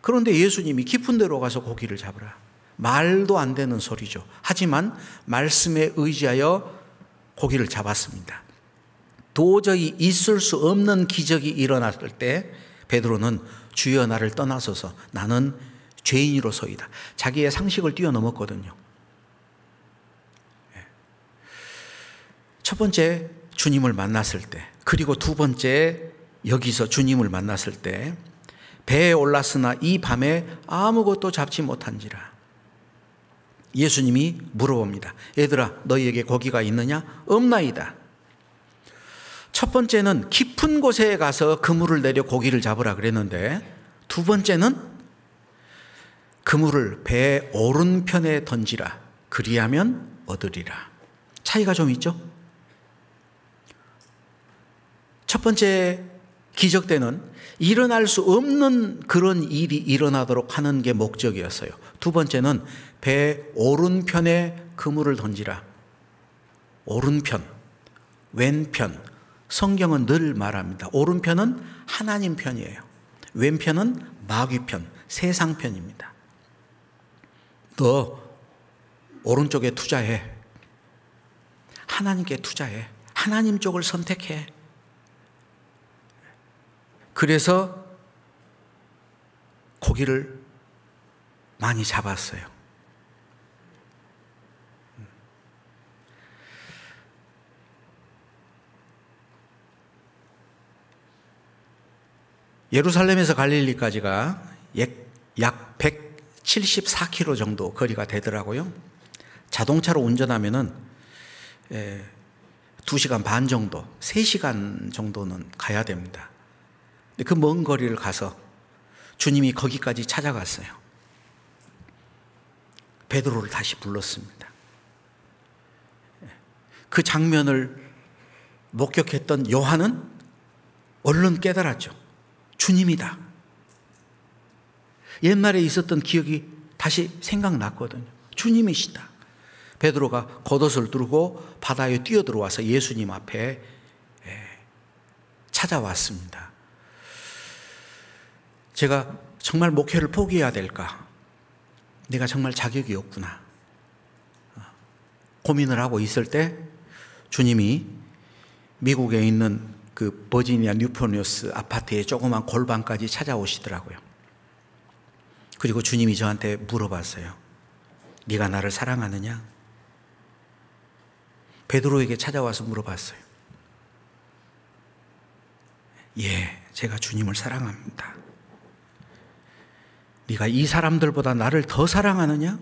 그런데 예수님이 깊은 데로 가서 고기를 잡으라. 말도 안 되는 소리죠. 하지만 말씀에 의지하여 고기를 잡았습니다. 도저히 있을 수 없는 기적이 일어났을 때 베드로는 주여 나를 떠나소서 나는 죄인으로서이다. 자기의 상식을 뛰어넘었거든요. 첫 번째 주님을 만났을 때, 그리고 두 번째 여기서 주님을 만났을 때 배에 올랐으나 이 밤에 아무것도 잡지 못한지라. 예수님이 물어봅니다. 얘들아 너희에게 고기가 있느냐? 없나이다. 첫 번째는 깊은 곳에 가서 그물을 내려 고기를 잡으라 그랬는데 두 번째는 그물을 배 오른편에 던지라. 그리하면 얻으리라. 차이가 좀 있죠? 첫 번째 기적 때는 일어날 수 없는 그런 일이 일어나도록 하는 게 목적이었어요. 두 번째는 배 오른편에 그물을 던지라. 오른편, 왼편. 성경은 늘 말합니다. 오른편은 하나님 편이에요. 왼편은 마귀 편, 세상 편입니다. 너 오른쪽에 투자해. 하나님께 투자해. 하나님 쪽을 선택해. 그래서 고기를 많이 잡았어요. 예루살렘에서 갈릴리까지가 약 174km 정도 거리가 되더라고요. 자동차로 운전하면은 2시간 반 정도, 3시간 정도는 가야 됩니다. 근데 그 먼 거리를 가서 주님이 거기까지 찾아갔어요. 베드로를 다시 불렀습니다. 그 장면을 목격했던 요한은 얼른 깨달았죠. 주님이다. 옛날에 있었던 기억이 다시 생각났거든요. 주님이시다. 베드로가 겉옷을 두르고 바다에 뛰어들어와서 예수님 앞에 찾아왔습니다. 제가 정말 목회를 포기해야 될까? 내가 정말 자격이 없구나. 고민을 하고 있을 때 주님이 미국에 있는 그 버지니아 뉴포니어스 아파트의 조그만 골방까지 찾아오시더라고요. 그리고 주님이 저한테 물어봤어요. 네가 나를 사랑하느냐? 베드로에게 찾아와서 물어봤어요. 예, 제가 주님을 사랑합니다. 네가 이 사람들보다 나를 더 사랑하느냐?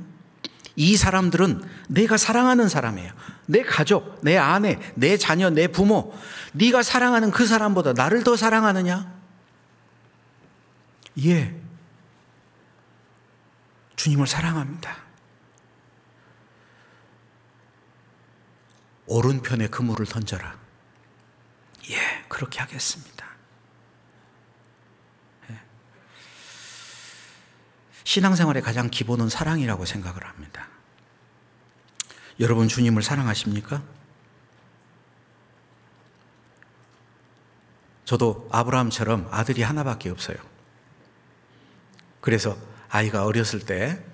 이 사람들은 내가 사랑하는 사람이에요. 내 가족, 내 아내, 내 자녀, 내 부모. 네가 사랑하는 그 사람보다 나를 더 사랑하느냐? 예, 주님을 사랑합니다. 오른편에 그물을 던져라. 예, 그렇게 하겠습니다. 예. 신앙생활의 가장 기본은 사랑이라고 생각을 합니다. 여러분 주님을 사랑하십니까? 저도 아브라함처럼 아들이 하나밖에 없어요. 그래서 아이가 어렸을 때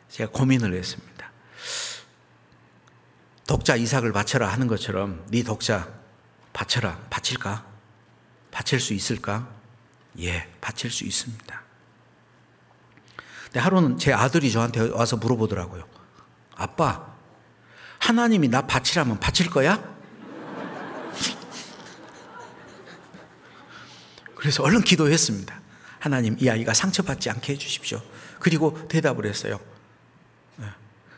제가 고민을 했습니다. 독자 이삭을 바쳐라 하는 것처럼 네 독자 바쳐라. 바칠까? 바칠 수 있을까? 예, 바칠 수 있습니다. 근데 하루는 제 아들이 저한테 와서 물어보더라고요. 아빠, 하나님이 나 바치라면 바칠 거야? 그래서 얼른 기도했습니다. 하나님, 이 아이가 상처받지 않게 해주십시오. 그리고 대답을 했어요.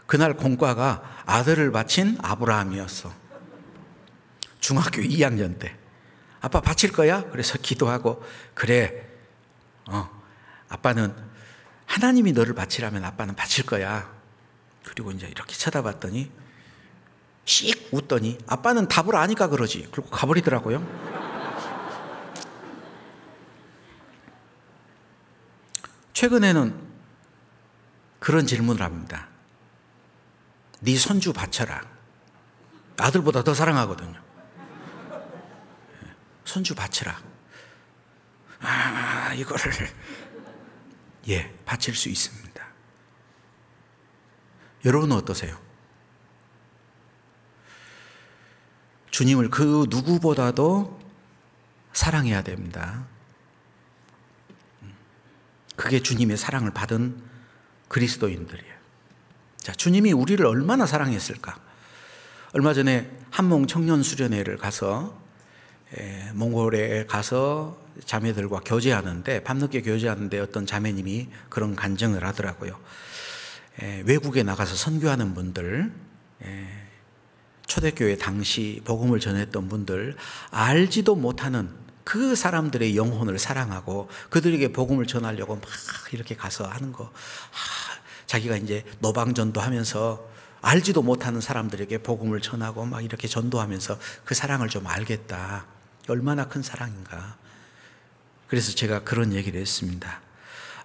그날 공과가 아들을 바친 아브라함이었어. 중학교 2학년 때. 아빠 바칠 거야? 그래서 기도하고, 그래, 아빠는 하나님이 너를 바치라면 아빠는 바칠 거야. 그리고 이제 이렇게 쳐다봤더니 씩 웃더니 아빠는 답을 아니까 그러지. 그리고 가버리더라고요. 최근에는 그런 질문을 합니다. 네 손주 바쳐라. 아들보다 더 사랑하거든요. 손주 바쳐라. 이거를 예, 바칠 수 있습니다. 여러분은 어떠세요? 주님을 그 누구보다도 사랑해야 됩니다. 그게 주님의 사랑을 받은 그리스도인들이에요. 자, 주님이 우리를 얼마나 사랑했을까? 얼마 전에 한몽 청년수련회를 가서 몽골에 가서 자매들과 교제하는데, 밤늦게 교제하는데 어떤 자매님이 그런 간증을 하더라고요. 외국에 나가서 선교하는 분들, 초대교회 당시 복음을 전했던 분들, 알지도 못하는 그 사람들의 영혼을 사랑하고 그들에게 복음을 전하려고 막 이렇게 가서 하는 거. 자기가 이제 노방전도 하면서 알지도 못하는 사람들에게 복음을 전하고 막 이렇게 전도하면서 그 사랑을 좀 알겠다. 얼마나 큰 사랑인가. 그래서 제가 그런 얘기를 했습니다.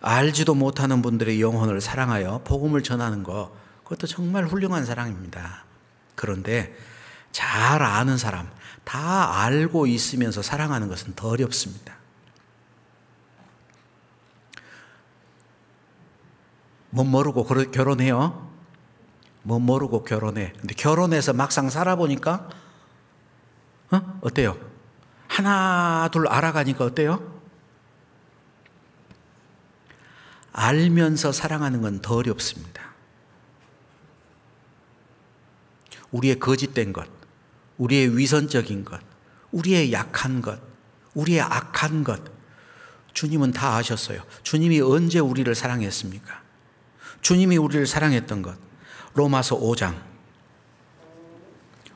알지도 못하는 분들의 영혼을 사랑하여 복음을 전하는 거, 그것도 정말 훌륭한 사랑입니다. 그런데 잘 아는 사람, 다 알고 있으면서 사랑하는 것은 더 어렵습니다. 뭐 모르고 결혼해요. 뭐 모르고 결혼해. 근데 결혼해서 막상 살아보니까 어때요? 하나 둘 알아가니까 어때요? 알면서 사랑하는 건 더 어렵습니다. 우리의 거짓된 것, 우리의 위선적인 것, 우리의 약한 것, 우리의 악한 것, 주님은 다 아셨어요. 주님이 언제 우리를 사랑했습니까? 주님이 우리를 사랑했던 것. 로마서 5장.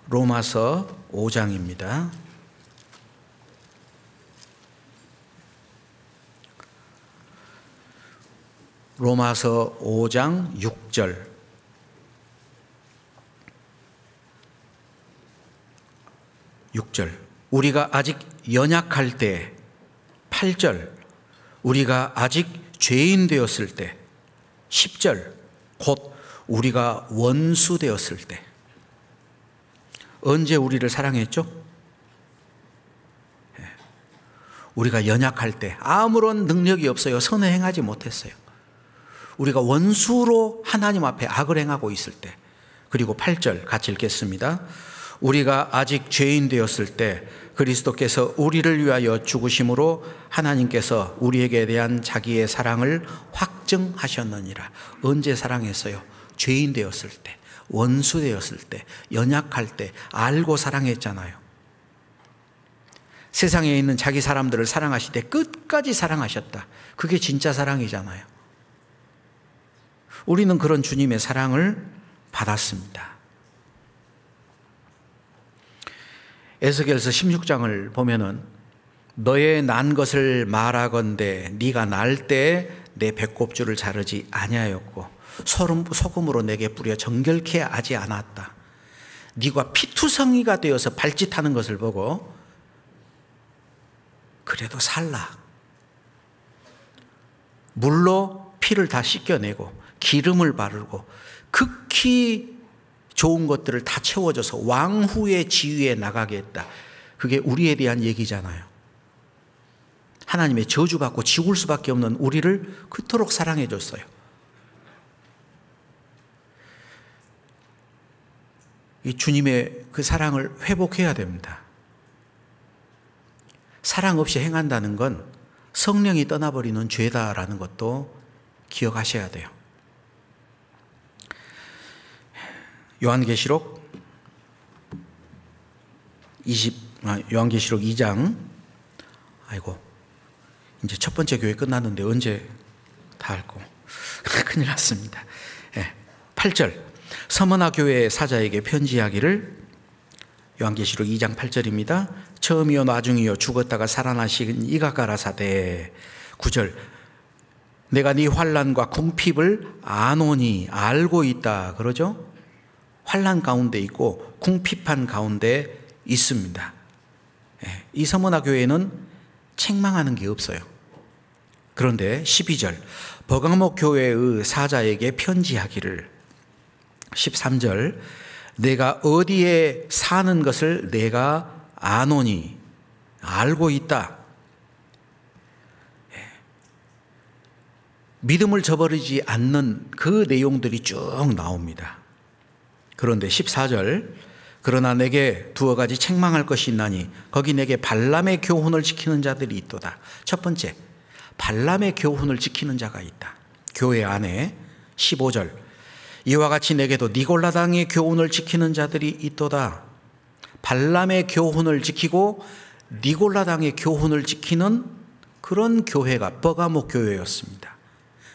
로마서 5장입니다. 로마서 5장 6절. 6절. 우리가 아직 연약할 때. 8절. 우리가 아직 죄인 되었을 때. 10절. 곧 우리가 원수 되었을 때. 언제 우리를 사랑했죠? 우리가 연약할 때, 아무런 능력이 없어요. 선을 행하지 못했어요. 우리가 원수로 하나님 앞에 악을 행하고 있을 때. 그리고 8절 같이 읽겠습니다. 우리가 아직 죄인 되었을 때 그리스도께서 우리를 위하여 죽으심으로 하나님께서 우리에게 대한 자기의 사랑을 확증하셨느니라. 언제 사랑했어요? 죄인 되었을 때, 원수 되었을 때, 연약할 때 알고 사랑했잖아요. 세상에 있는 자기 사람들을 사랑하실 때 끝까지 사랑하셨다. 그게 진짜 사랑이잖아요. 우리는 그런 주님의 사랑을 받았습니다. 에스겔서 16장을 보면은 너의 난 것을 말하건대 네가 날 때 내 배꼽줄을 자르지 아니하였고 소금으로 내게 뿌려 정결케 하지 않았다. 네가 피투성이가 되어서 발짓하는 것을 보고 그래도 살라. 물로 피를 다 씻겨내고 기름을 바르고 극히 좋은 것들을 다 채워줘서 왕후의 지위에 나가게 했다. 그게 우리에 대한 얘기잖아요. 하나님의 저주받고 지울 수밖에 없는 우리를 그토록 사랑해 줬어요. 이 주님의 그 사랑을 회복해야 됩니다. 사랑 없이 행한다는 건 성령이 떠나버리는 죄다라는 것도 기억하셔야 돼요. 요한계시록 2장. 이제 첫 번째 교회 끝났는데 언제 다 할고 큰일 났습니다. 8절. 서머나 교회 사자에게 편지하기를. 요한계시록 2장 8절입니다. 처음이요 나중이요 죽었다가 살아나신 이가 가라사대. 9절. 내가 네 환난과 궁핍을 아노니 알고 있다. 그러죠? 환난 가운데 있고 궁핍한 가운데 있습니다. 이 서머나 교회는 책망하는 게 없어요. 그런데 12절. 버가모 교회의 사자에게 편지하기를. 13절. 내가 어디에 사는 것을 내가 아노니 알고 있다. 믿음을 저버리지 않는 그 내용들이 쭉 나옵니다. 그런데 14절. 그러나 내게 두어 가지 책망할 것이 있나니 거기 내게 발람의 교훈을 지키는 자들이 있도다. 첫 번째, 발람의 교훈을 지키는 자가 있다. 교회 안에. 15절. 이와 같이 내게도 니골라당의 교훈을 지키는 자들이 있도다. 발람의 교훈을 지키고 니골라당의 교훈을 지키는 그런 교회가 버가모 교회였습니다.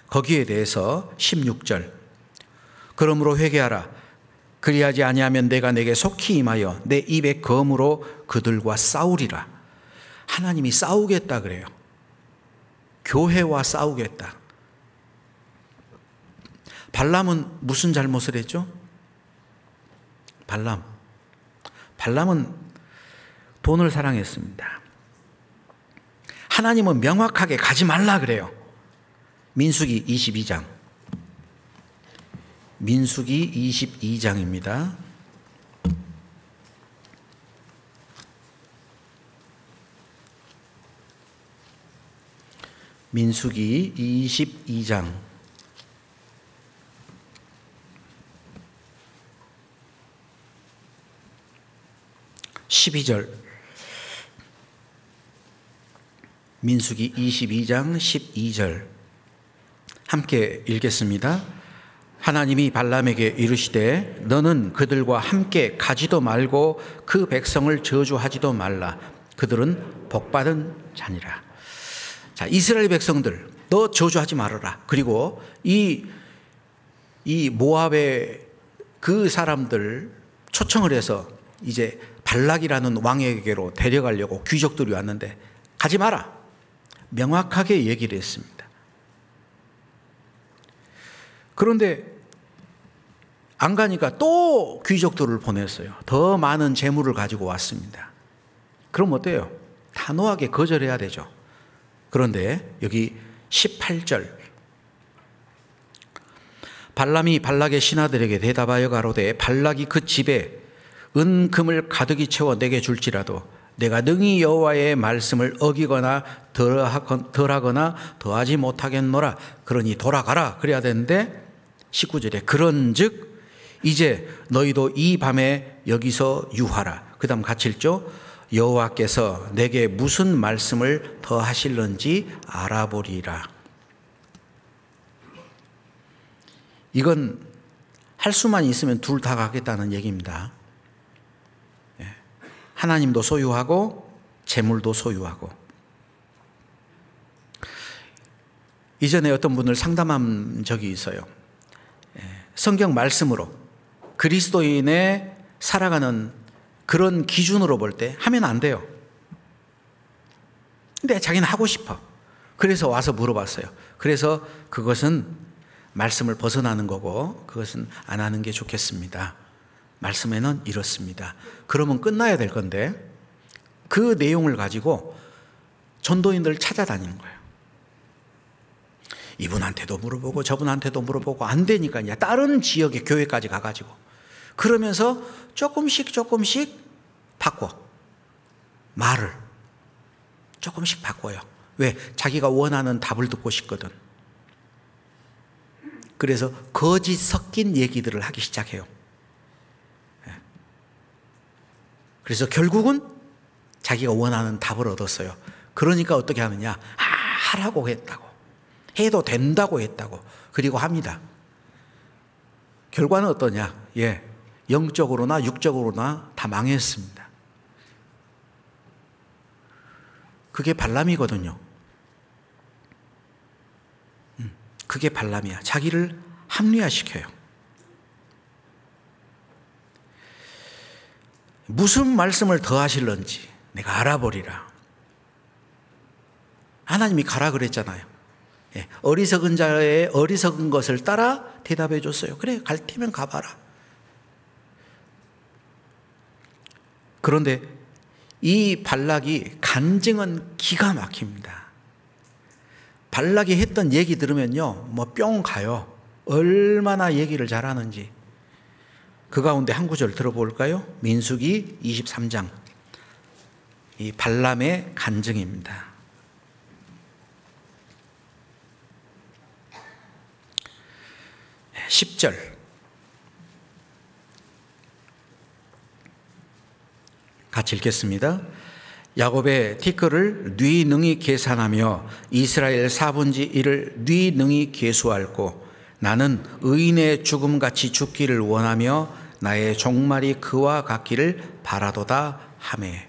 거기에 대해서 16절. 그러므로 회개하라. 그리하지 아니하면 내가 내게 속히 임하여 내 입의 검으로 그들과 싸우리라. 하나님이 싸우겠다 그래요. 교회와 싸우겠다. 발람은 무슨 잘못을 했죠? 발람은 돈을 사랑했습니다. 하나님은 명확하게 가지 말라 그래요. 민수기 22장. 민수기 22장입니다. 민수기 22장. 12절. 민수기 22장 12절. 함께 읽겠습니다. 하나님이 발람에게 이르시되 너는 그들과 함께 가지도 말고 그 백성을 저주하지도 말라. 그들은 복받은 자니라. 자, 이스라엘 백성들, 너 저주하지 말아라. 그리고 이 모압의 그 사람들 초청을 해서 이제 발락이라는 왕에게로 데려가려고 귀족들이 왔는데 가지 마라. 명확하게 얘기를 했습니다. 그런데 안 가니까 또 귀족들을 보냈어요. 더 많은 재물을 가지고 왔습니다. 그럼 어때요? 단호하게 거절해야 되죠. 그런데 여기 18절, 발람이 발락의 신하들에게 대답하여 가로되 발락이 그 집에 은금을 가득히 채워 내게 줄지라도 내가 능히 여호와의 말씀을 어기거나 덜하거나 더하지 못하겠노라. 그러니 돌아가라. 그래야 되는데 19절에 그런즉 이제 너희도 이 밤에 여기서 유하라. 그 다음 같이 읽죠. 여호와께서 내게 무슨 말씀을 더 하실런지 알아보리라. 이건 할 수만 있으면 둘 다 가겠다는 얘기입니다. 하나님도 소유하고 재물도 소유하고. 이전에 어떤 분을 상담한 적이 있어요. 성경 말씀으로 그리스도인의 살아가는 그런 기준으로 볼 때 하면 안 돼요. 근데 자기는 하고 싶어. 그래서 와서 물어봤어요. 그래서 그것은 말씀을 벗어나는 거고 그것은 안 하는 게 좋겠습니다. 말씀에는 이렇습니다. 그러면 끝나야 될 건데 그 내용을 가지고 전도인들을 찾아다니는 거예요. 이분한테도 물어보고 저분한테도 물어보고 안 되니까 이제 다른 지역의 교회까지 가가지고 그러면서 조금씩 바꿔. 말을 조금씩 바꿔요. 왜? 자기가 원하는 답을 듣고 싶거든. 그래서 거짓 섞인 얘기들을 하기 시작해요. 그래서 결국은 자기가 원하는 답을 얻었어요. 그러니까 어떻게 하느냐? 하라고 했다고. 해도 된다고 했다고. 그리고 합니다. 결과는 어떠냐? 영적으로나 육적으로나 다 망했습니다. 그게 발람이거든요. 그게 발람이야. 자기를 합리화시켜요. 무슨 말씀을 더 하실런지 내가 알아보리라. 하나님이 가라 그랬잖아요. 어리석은 자의 어리석은 것을 따라 대답해 줬어요. 그래, 갈 테면 가봐라. 그런데 이 발락이 간증은 기가 막힙니다. 발락이 했던 얘기 들으면요, 뿅 가요. 얼마나 얘기를 잘하는지. 그 가운데 한 구절 들어볼까요? 민수기 23장. 이 발람의 간증입니다. 10절. 같이 읽겠습니다. 야곱의 티끌을 네 능히 계산하며 이스라엘 4분의 1을 네 능히 계수할고 나는 의인의 죽음같이 죽기를 원하며 나의 종말이 그와 같기를 바라도다 하매.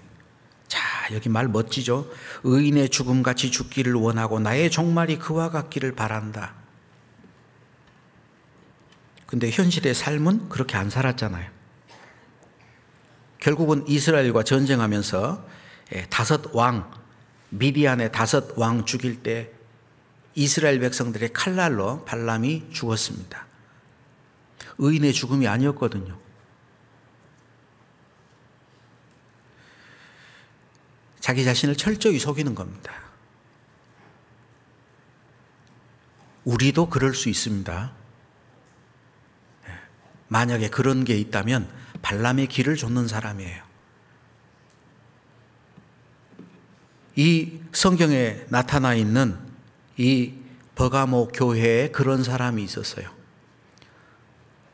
자, 여기 말 멋지죠? 의인의 죽음같이 죽기를 원하고 나의 종말이 그와 같기를 바란다. 근데 현실의 삶은 그렇게 안 살았잖아요. 결국은 이스라엘과 전쟁하면서 5왕, 미디안의 5왕 죽일 때 이스라엘 백성들의 칼날로 발람이 죽었습니다. 의인의 죽음이 아니었거든요. 자기 자신을 철저히 속이는 겁니다. 우리도 그럴 수 있습니다. 만약에 그런 게 있다면 발람의 길을 좇는 사람이에요. 이 성경에 나타나 있는 이 버가모 교회에 그런 사람이 있었어요.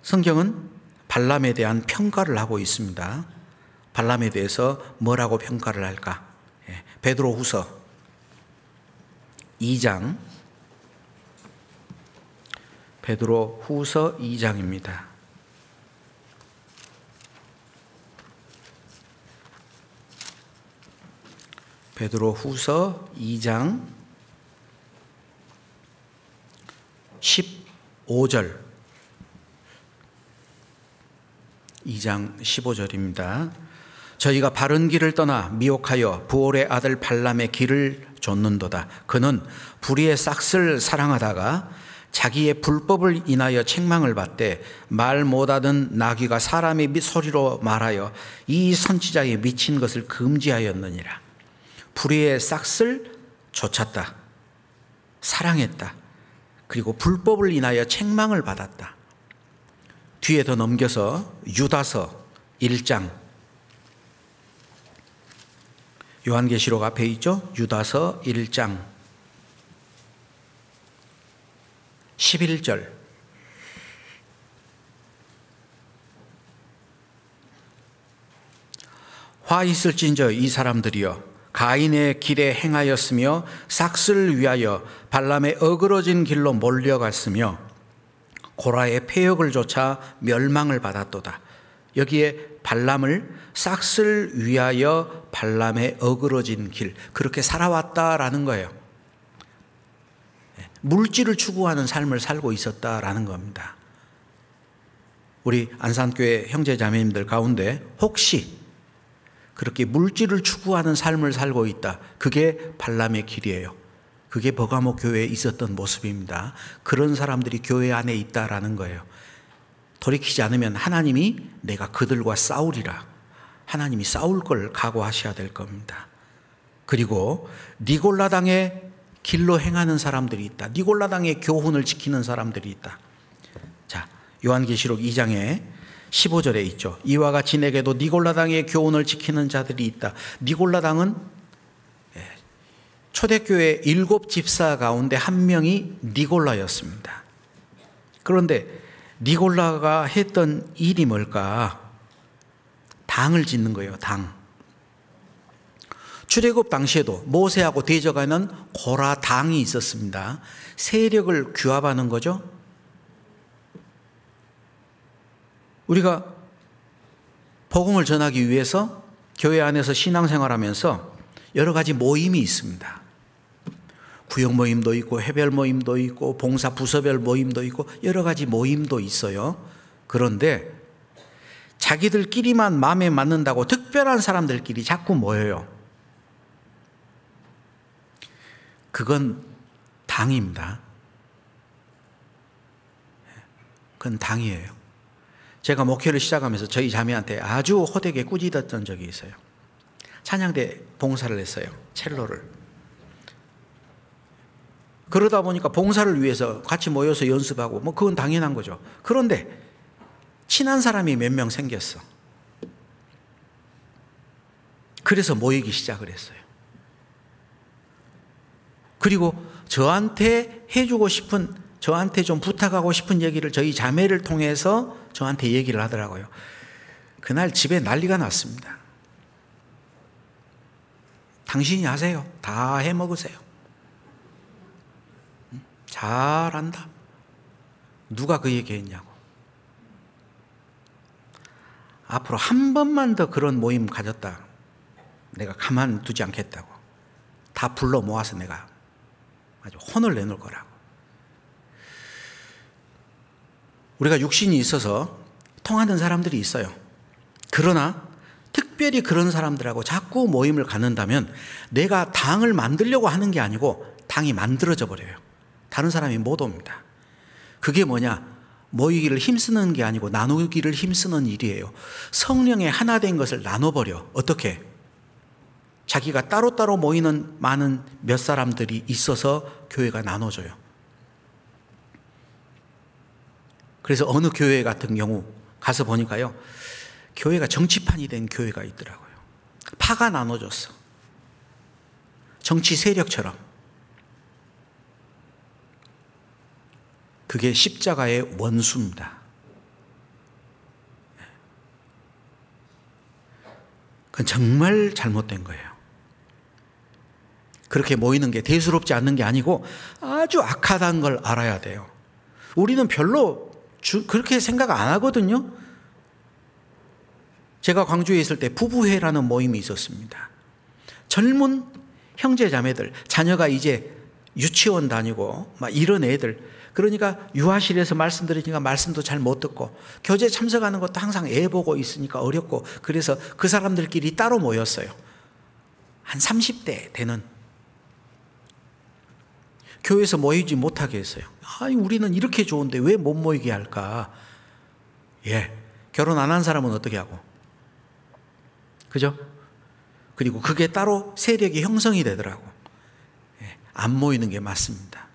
성경은 발람에 대한 평가를 하고 있습니다. 발람에 대해서 뭐라고 평가를 할까? 베드로후서 2장, 베드로후서 2장입니다. 베드로후서 2장 15절, 2장 15절입니다. 저희가 바른 길을 떠나 미혹하여 부올의 아들 발람의 길을 좇는도다. 그는 불의의 싹을 사랑하다가 자기의 불법을 인하여 책망을 받되 말 못하던 나귀가 사람의 소리로 말하여 이 선지자의 미친 것을 금지하였느니라. 불의의 싹을 좇았다, 사랑했다, 그리고 불법을 인하여 책망을 받았다. 뒤에 더 넘겨서 유다서 1장, 요한계시록 앞에 있죠? 유다서 1장 11절. 화 있을진저 이 사람들이여 가인의 길에 행하였으며 삭슬 위하여 발람의 어그러진 길로 몰려갔으며 고라의 폐역을 좇아 멸망을 받았도다. 여기에 발람을 삭슬 위하여 발람의 어그러진 길, 그렇게 살아왔다라는 거예요. 물질을 추구하는 삶을 살고 있었다라는 겁니다. 우리 안산교회 형제자매님들 가운데 혹시 그렇게 물질을 추구하는 삶을 살고 있다, 그게 발람의 길이에요. 그게 버가모 교회에 있었던 모습입니다. 그런 사람들이 교회 안에 있다라는 거예요. 돌이키지 않으면 하나님이 내가 그들과 싸우리라, 하나님이 싸울 걸 각오하셔야 될 겁니다. 그리고 니골라당의 길로 행하는 사람들이 있다. 니골라당의 교훈을 지키는 사람들이 있다. 자, 요한계시록 2장에 15절에 있죠. 이와 같이 내게도 니골라당의 교훈을 지키는 자들이 있다. 니골라당은 초대교회 7 집사 가운데 한 명이 니골라였습니다. 그런데 니골라가 했던 일이 뭘까? 당을 짓는 거예요. 당. 출애굽 당시에도 모세하고 대적하는 고라 당이 있었습니다. 세력을 규합하는 거죠. 우리가 복음을 전하기 위해서 교회 안에서 신앙생활하면서 여러 가지 모임이 있습니다. 구역 모임도 있고 해별 모임도 있고 봉사 부서별 모임도 있고 여러 가지 모임도 있어요. 그런데 자기들끼리만 마음에 맞는다고 특별한 사람들끼리 자꾸 모여요. 그건 당입니다. 그건 당이에요. 제가 목회를 시작하면서 저희 자매한테 아주 호되게 꾸짖었던 적이 있어요. 찬양대 봉사를 했어요. 첼로를. 그러다 보니까 봉사를 위해서 같이 모여서 연습하고 뭐 그건 당연한 거죠. 그런데 친한 사람이 몇 명 생겼어. 그래서 모이기 시작을 했어요. 그리고 저한테 해주고 싶은, 저한테 좀 부탁하고 싶은 얘기를 저희 자매를 통해서 저한테 얘기를 하더라고요. 그날 집에 난리가 났습니다. 당신이 하세요. 다 해먹으세요. 잘한다. 누가 그 얘기했냐고. 앞으로 한 번만 더 그런 모임 가졌다, 내가 가만두지 않겠다고. 다 불러 모아서 내가 아주 혼을 내놓을 거라고. 우리가 육신이 있어서 통하는 사람들이 있어요. 그러나 특별히 그런 사람들하고 자꾸 모임을 갖는다면 내가 당을 만들려고 하는 게 아니고 당이 만들어져 버려요. 다른 사람이 못 옵니다. 그게 뭐냐? 모이기를 힘쓰는 게 아니고 나누기를 힘쓰는 일이에요. 성령의 하나 된 것을 나눠버려. 어떻게? 자기가 따로따로 모이는 많은 몇 사람들이 있어서 교회가 나눠져요. 그래서 어느 교회 같은 경우 가서 보니까요, 교회가 정치판이 된 교회가 있더라고요. 파가 나눠졌어. 정치 세력처럼. 그게 십자가의 원수입니다. 그건 정말 잘못된 거예요. 그렇게 모이는 게 대수롭지 않는 게 아니고 아주 악하다는 걸 알아야 돼요. 우리는 별로 그렇게 생각 안 하거든요. 제가 광주에 있을 때 부부회라는 모임이 있었습니다. 젊은 형제 자매들, 자녀가 이제 유치원 다니고 막 이런 애들, 그러니까 유아실에서 말씀 들으니까 말씀도 잘 못 듣고 교제 참석하는 것도 항상 애 보고 있으니까 어렵고, 그래서 그 사람들끼리 따로 모였어요. 한 30대 되는, 교회에서 모이지 못하게 했어요. 아니, 우리는 이렇게 좋은데 왜 못 모이게 할까? 예, 결혼 안 한 사람은 어떻게 하고, 그죠? 그리고 그게 따로 세력이 형성이 되더라고. 예, 안 모이는 게 맞습니다.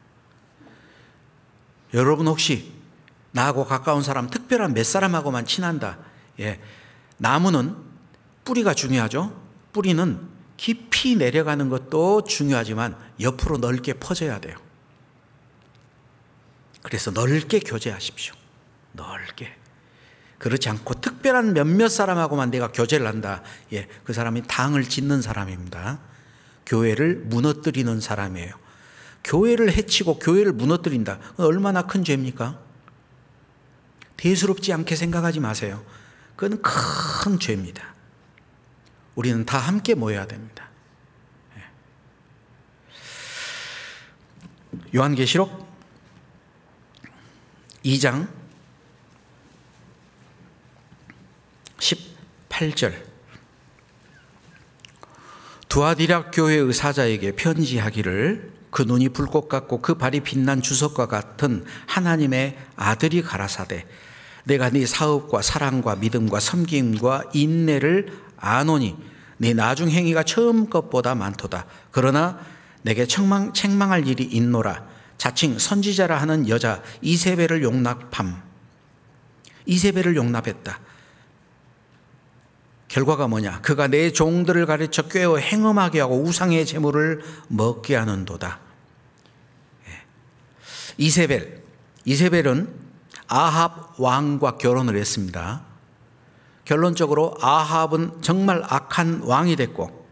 여러분 혹시 나하고 가까운 사람, 특별한 몇 사람하고만 친한다. 예, 나무는 뿌리가 중요하죠. 뿌리는 깊이 내려가는 것도 중요하지만 옆으로 넓게 퍼져야 돼요. 그래서 넓게 교제하십시오. 넓게. 그렇지 않고 특별한 몇몇 사람하고만 내가 교제를 한다. 예, 그 사람이 당을 짓는 사람입니다. 교회를 무너뜨리는 사람이에요. 교회를 해치고 교회를 무너뜨린다. 얼마나 큰 죄입니까? 대수롭지 않게 생각하지 마세요. 그건 큰 죄입니다. 우리는 다 함께 모여야 됩니다. 요한계시록 2장 18절. 두아디라 교회의 사자에게 편지하기를, 그 눈이 불꽃 같고 그 발이 빛난 주석과 같은 하나님의 아들이 가라사대, 내가 네 사업과 사랑과 믿음과 섬김과 인내를 아노니 네 나중 행위가 처음 것보다 많도다. 그러나 내게 책망할 일이 있노라. 자칭 선지자라 하는 여자 이세벨을 용납함. 이세벨을 용납했다. 결과가 뭐냐? 그가 내 종들을 가르쳐 꾀어 행음하게 하고 우상의 제물을 먹게 하는도다. 이세벨은 아합 왕과 결혼을 했습니다. 결론적으로 아합은 정말 악한 왕이 됐고,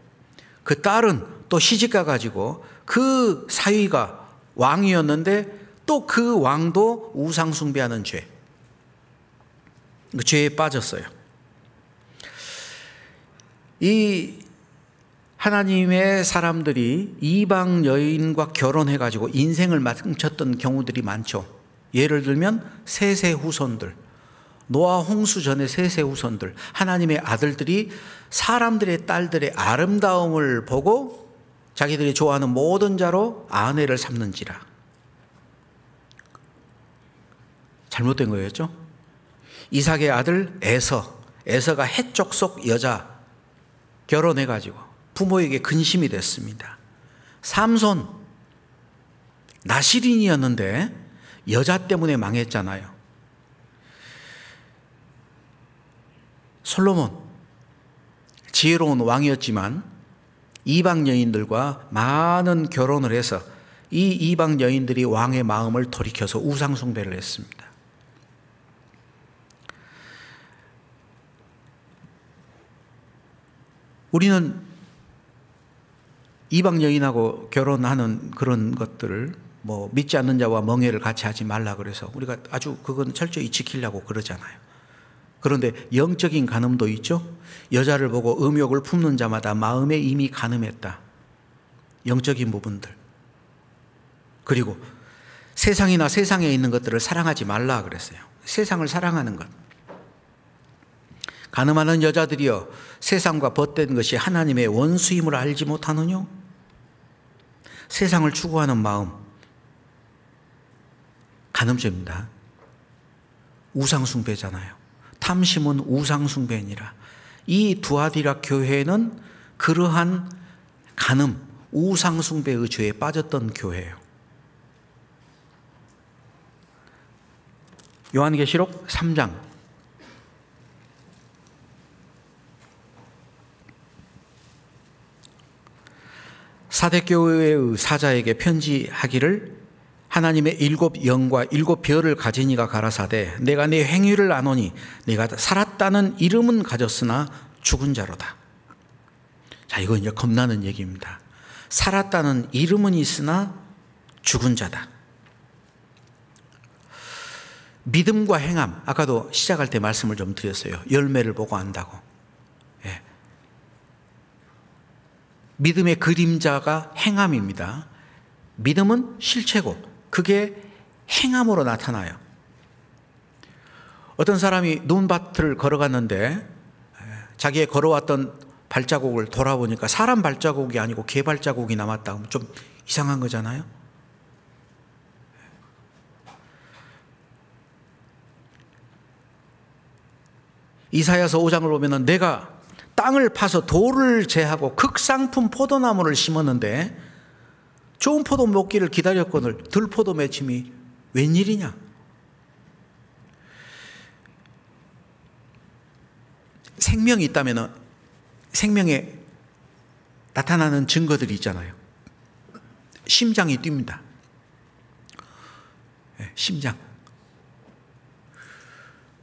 그 딸은 또 시집가 가지고 그 사위가 왕이었는데 또 그 왕도 우상 숭배하는 죄, 그 죄에 빠졌어요. 이 하나님의 사람들이 이방 여인과 결혼해가지고 인생을 망쳤던 경우들이 많죠. 예를 들면 셋의 후손들, 노아 홍수 전에 셋의 후손들, 하나님의 아들들이 사람들의 딸들의 아름다움을 보고 자기들이 좋아하는 모든 자로 아내를 삼는지라. 잘못된 거였죠. 이삭의 아들 에서가 헷족 속 여자 결혼해가지고 부모에게 근심이 됐습니다. 삼손 나시린이었는데 여자 때문에 망했잖아요. 솔로몬 지혜로운 왕이었지만 이방 여인들과 많은 결혼을 해서 이 이방 여인들이 왕의 마음을 돌이켜서 우상 숭배를 했습니다. 우리는 이방 여인하고 결혼하는 그런 것들을 뭐 믿지 않는 자와 멍해를 같이 하지 말라 그래서 우리가 아주 그건 철저히 지키려고 그러잖아요. 그런데 영적인 간음도 있죠. 여자를 보고 음욕을 품는 자마다 마음에 이미 간음했다. 영적인 부분들. 그리고 세상이나 세상에 있는 것들을 사랑하지 말라 그랬어요. 세상을 사랑하는 것. 간음하는 여자들이여, 세상과 벗된 것이 하나님의 원수임을 알지 못하느냐? 세상을 추구하는 마음, 간음죄입니다. 우상숭배잖아요. 탐심은 우상숭배니라. 이 두아디라 교회는 그러한 간음, 우상숭배의 죄에 빠졌던 교회예요. 요한계시록 3장 사대교회의 사자에게 편지하기를, 하나님의 7 영과 7 별을 가진 이가 가라사대, 내가 네 행위를 아노니 네가 살았다는 이름은 가졌으나 죽은 자로다. 자, 이거 이제 겁나는 얘기입니다. 살았다는 이름은 있으나 죽은 자다. 믿음과 행함, 아까도 시작할 때 말씀을 좀 드렸어요. 열매를 보고 안다고. 예. 믿음의 그림자가 행함입니다. 믿음은 실체고 그게 행함으로 나타나요. 어떤 사람이 눈밭을 걸어갔는데 자기의 걸어왔던 발자국을 돌아보니까 사람 발자국이 아니고 개 발자국이 남았다. 그럼 좀 이상한 거잖아요. 이사야서 5장을 보면은 내가 땅을 파서 돌을 제하고 극상품 포도나무를 심었는데 좋은 포도 먹기를 기다렸거늘 들포도 맺힘이 웬일이냐. 생명이 있다면 생명에 나타나는 증거들이 있잖아요. 심장이 뜁니다. 심장.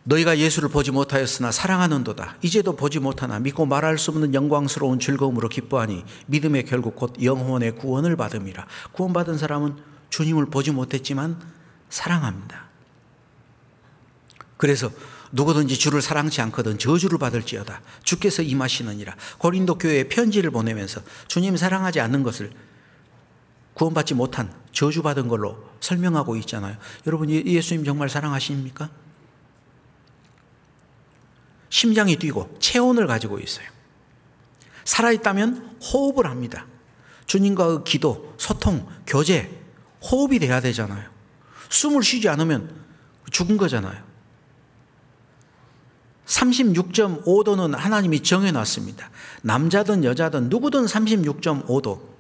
너희가 예수를 보지 못하였으나 사랑하는도다. 이제도 보지 못하나 믿고 말할 수 없는 영광스러운 즐거움으로 기뻐하니 믿음의 결국 곧 영혼의 구원을 받음이라. 구원받은 사람은 주님을 보지 못했지만 사랑합니다. 그래서 누구든지 주를 사랑치 않거든 저주를 받을지어다. 주께서 임하시느니라. 고린도 교회에 편지를 보내면서 주님 사랑하지 않는 것을 구원받지 못한 저주받은 걸로 설명하고 있잖아요. 여러분 예수님 정말 사랑하십니까? 심장이 뛰고 체온을 가지고 있어요. 살아있다면 호흡을 합니다. 주님과의 기도, 소통, 교제, 호흡이 돼야 되잖아요. 숨을 쉬지 않으면 죽은 거잖아요. 36.5도는 하나님이 정해놨습니다. 남자든 여자든 누구든 36.5도.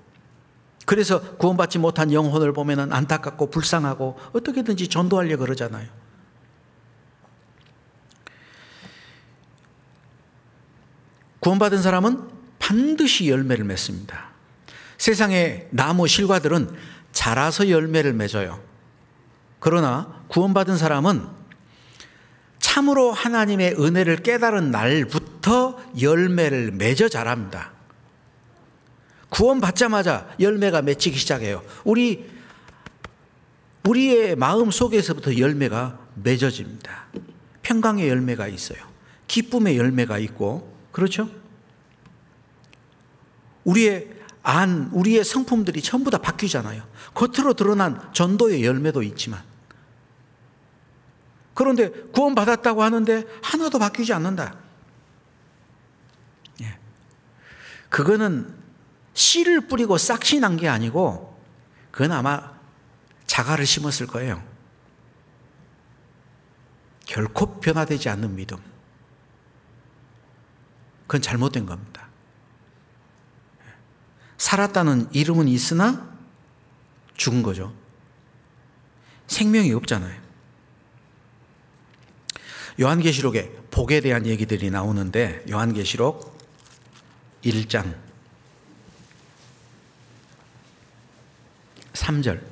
그래서 구원받지 못한 영혼을 보면 안타깝고 불쌍하고 어떻게든지 전도하려고 그러잖아요. 구원받은 사람은 반드시 열매를 맺습니다. 세상의 나무 실과들은 자라서 열매를 맺어요. 그러나 구원받은 사람은 참으로 하나님의 은혜를 깨달은 날부터 열매를 맺어 자랍니다. 구원받자마자 열매가 맺히기 시작해요. 우리의 마음 속에서부터 열매가 맺어집니다. 평강의 열매가 있어요. 기쁨의 열매가 있고, 그렇죠? 우리의 성품들이 전부 다 바뀌잖아요. 겉으로 드러난 전도의 열매도 있지만. 그런데 구원받았다고 하는데 하나도 바뀌지 않는다. 예. 그거는 씨를 뿌리고 싹이 난 게 아니고 그건 아마 자갈을 심었을 거예요. 결코 변화되지 않는 믿음. 그건 잘못된 겁니다. 살았다는 이름은 있으나 죽은 거죠. 생명이 없잖아요. 요한계시록에 복에 대한 얘기들이 나오는데 요한계시록 1장 3절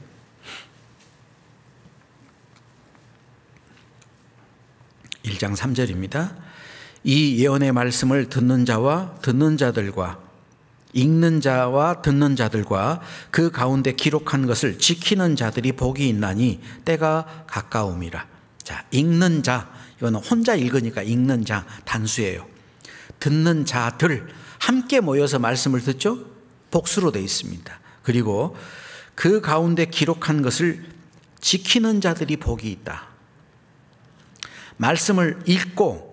이 예언의 말씀을 듣는 자와 듣는 자들과 읽는 자와 듣는 자들과 그 가운데 기록한 것을 지키는 자들이 복이 있나니 때가 가까움이라. 자, 읽는 자, 이거는 혼자 읽으니까 읽는 자 단수예요. 듣는 자들 함께 모여서 말씀을 듣죠? 복수로 되어 있습니다. 그리고 그 가운데 기록한 것을 지키는 자들이 복이 있다. 말씀을 읽고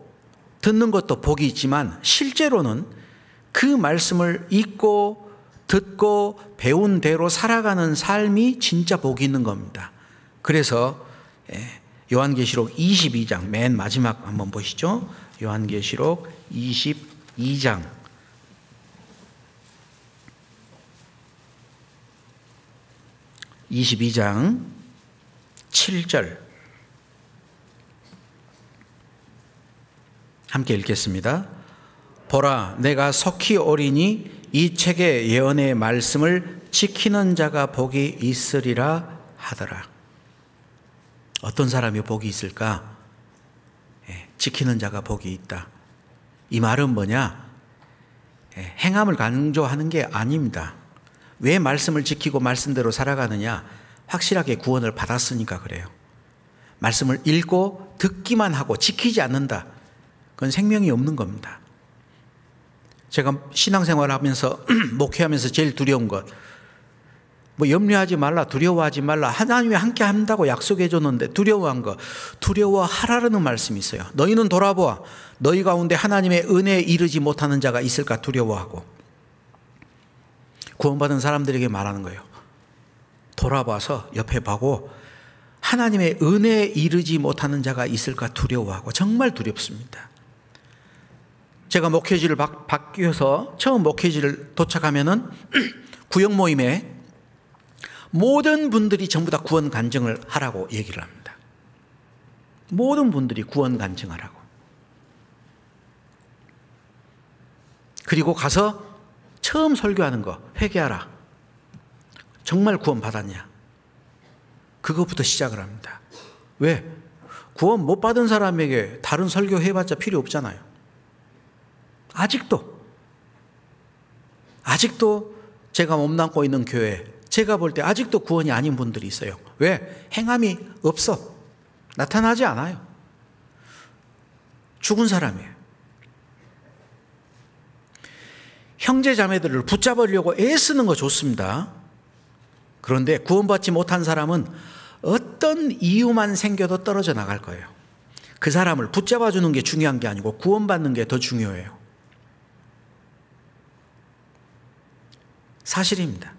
듣는 것도 복이 있지만 실제로는 그 말씀을 읽고 듣고 배운 대로 살아가는 삶이 진짜 복이 있는 겁니다. 그래서 요한계시록 22장 맨 마지막 한번 보시죠. 요한계시록 22장 7절 함께 읽겠습니다. 보라, 내가 속히 오리니 이 책의 예언의 말씀을 지키는 자가 복이 있으리라 하더라. 어떤 사람이 복이 있을까? 지키는 자가 복이 있다. 이 말은 뭐냐? 행함을 강조하는 게 아닙니다. 왜 말씀을 지키고 말씀대로 살아가느냐? 확실하게 구원을 받았으니까 그래요. 말씀을 읽고 듣기만 하고 지키지 않는다. 그건 생명이 없는 겁니다. 제가 신앙생활을 하면서 목회하면서 제일 두려운 것, 뭐 염려하지 말라, 두려워하지 말라, 하나님이 함께 한다고 약속해 줬는데 두려워한 거, 두려워하라는 말씀이 있어요. 너희는 돌아보아 너희 가운데 하나님의 은혜에 이르지 못하는 자가 있을까 두려워하고. 구원받은 사람들에게 말하는 거예요. 돌아봐서 옆에 보고 하나님의 은혜에 이르지 못하는 자가 있을까 두려워하고. 정말 두렵습니다. 제가 목회지를 바뀌어서 처음 목회지를 도착하면은 구역 모임에 모든 분들이 전부 다 구원 간증을 하라고 얘기를 합니다. 모든 분들이 구원 간증하라고. 그리고 가서 처음 설교하는 거 회개하라. 정말 구원 받았냐? 그것부터 시작을 합니다. 왜? 구원 못 받은 사람에게 다른 설교 해봤자 필요 없잖아요. 아직도 제가 몸담고 있는 교회, 제가 볼 때 아직도 구원이 아닌 분들이 있어요. 왜? 행함이 없어. 나타나지 않아요. 죽은 사람이에요. 형제 자매들을 붙잡으려고 애쓰는 거 좋습니다. 그런데 구원받지 못한 사람은 어떤 이유만 생겨도 떨어져 나갈 거예요. 그 사람을 붙잡아주는 게 중요한 게 아니고 구원받는 게 더 중요해요. 사실입니다.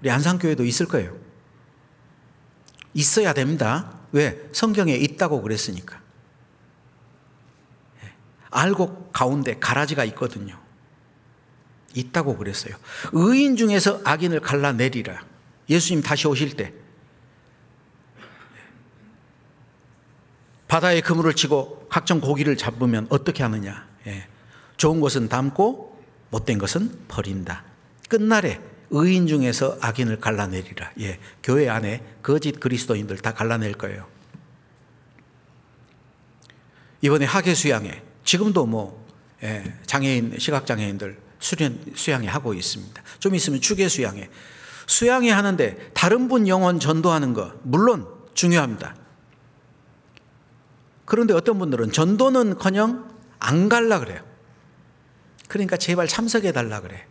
우리 안산교회도 있을 거예요. 있어야 됩니다. 왜? 성경에 있다고 그랬으니까. 알곡 가운데 가라지가 있거든요. 있다고 그랬어요. 의인 중에서 악인을 갈라내리라. 예수님 다시 오실 때 바다에 그물을 치고 각종 고기를 잡으면 어떻게 하느냐. 좋은 것은 담고 못된 것은 버린다. 끝날에 의인 중에서 악인을 갈라내리라. 교회 안에 거짓 그리스도인들 다 갈라낼 거예요. 이번에 학예 수양회, 지금도 장애인, 시각장애인들 수양회 하고 있습니다. 좀 있으면 축예 수양회. 수양회 하는데 다른 분 영혼 전도하는 거 물론 중요합니다. 그런데 어떤 분들은 전도는커녕 안 갈라 그래요. 그러니까 제발 참석해 달라 그래.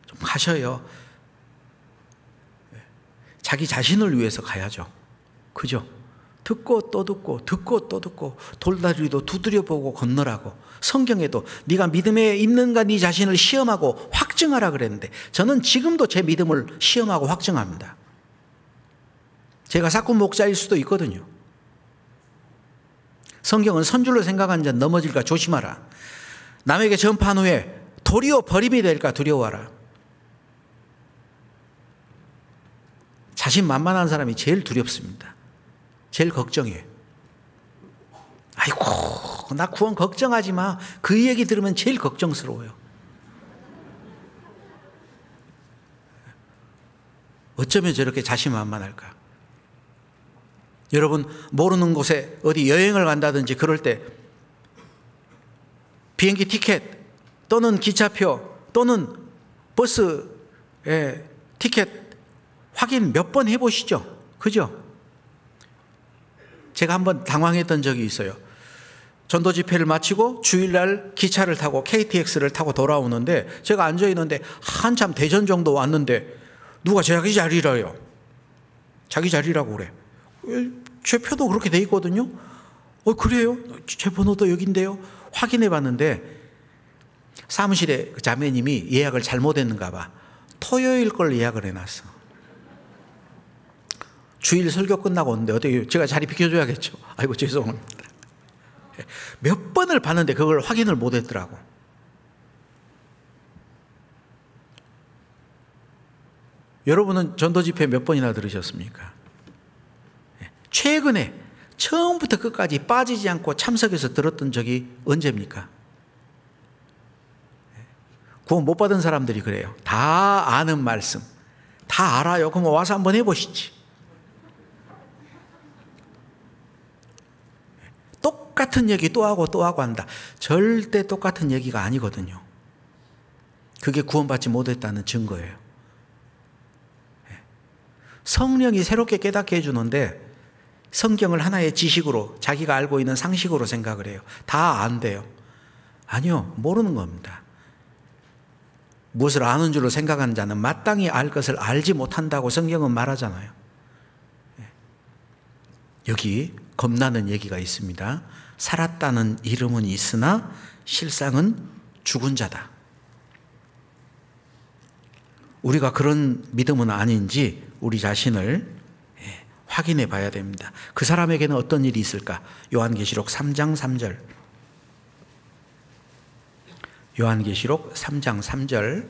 좀 가셔요. 자기 자신을 위해서 가야죠. 그죠? 듣고 또 듣고 듣고 또 듣고 돌다리도 두드려보고 건너라고. 성경에도 네가 믿음에 있는가 네 자신을 시험하고 확증하라 그랬는데 저는 지금도 제 믿음을 시험하고 확증합니다. 제가 사꾼 목자일 수도 있거든요. 성경은 선줄로 생각한 자 넘어질까 조심하라. 남에게 전파한 후에 도리어 버림이 될까 두려워하라. 자신만만한 사람이 제일 두렵습니다. 제일 걱정해. 아이고, 나 구원 걱정하지 마. 그 얘기 들으면 제일 걱정스러워요. 어쩌면 저렇게 자신만만할까? 여러분, 모르는 곳에 어디 여행을 간다든지 그럴 때 비행기 티켓 또는 기차표 또는 버스 티켓 확인 몇 번 해보시죠. 그죠? 제가 한번 당황했던 적이 있어요. 전도 집회를 마치고 주일날 기차를 타고 KTX를 타고 돌아오는데 제가 앉아있는데 한참 대전 정도 왔는데 누가 자기 자리라요. 자기 자리라고 그래. 제 표도 그렇게 돼 있거든요. 그래요? 제 번호도 여긴데요. 확인해 봤는데 사무실에 그 자매님이 예약을 잘못했는가 봐. 토요일 걸 예약을 해놨어. 주일 설교 끝나고 오는데 어떻게 제가 자리 비켜줘야겠죠. 아이고 죄송합니다. 몇 번을 봤는데 그걸 확인을 못했더라고. 여러분은 전도 집회 몇 번이나 들으셨습니까? 최근에 처음부터 끝까지 빠지지 않고 참석해서 들었던 적이 언제입니까? 구원 못 받은 사람들이 그래요. 다 아는 말씀, 다 알아요. 그럼 와서 한번 해보시지. 똑같은 얘기 또 하고 또 하고 한다. 절대 똑같은 얘기가 아니거든요. 그게 구원받지 못했다는 증거예요. 성령이 새롭게 깨닫게 해주는데 성경을 하나의 지식으로 자기가 알고 있는 상식으로 생각을 해요. 다 안돼요. 아니요, 모르는 겁니다. 무엇을 아는 줄로 생각하는 자는 마땅히 알 것을 알지 못한다고 성경은 말하잖아요. 여기 겁나는 얘기가 있습니다. 살았다는 이름은 있으나 실상은 죽은 자다. 우리가 그런 믿음은 아닌지 우리 자신을 확인해 봐야 됩니다. 그 사람에게는 어떤 일이 있을까? 요한계시록 3장 3절. 요한계시록 3장 3절.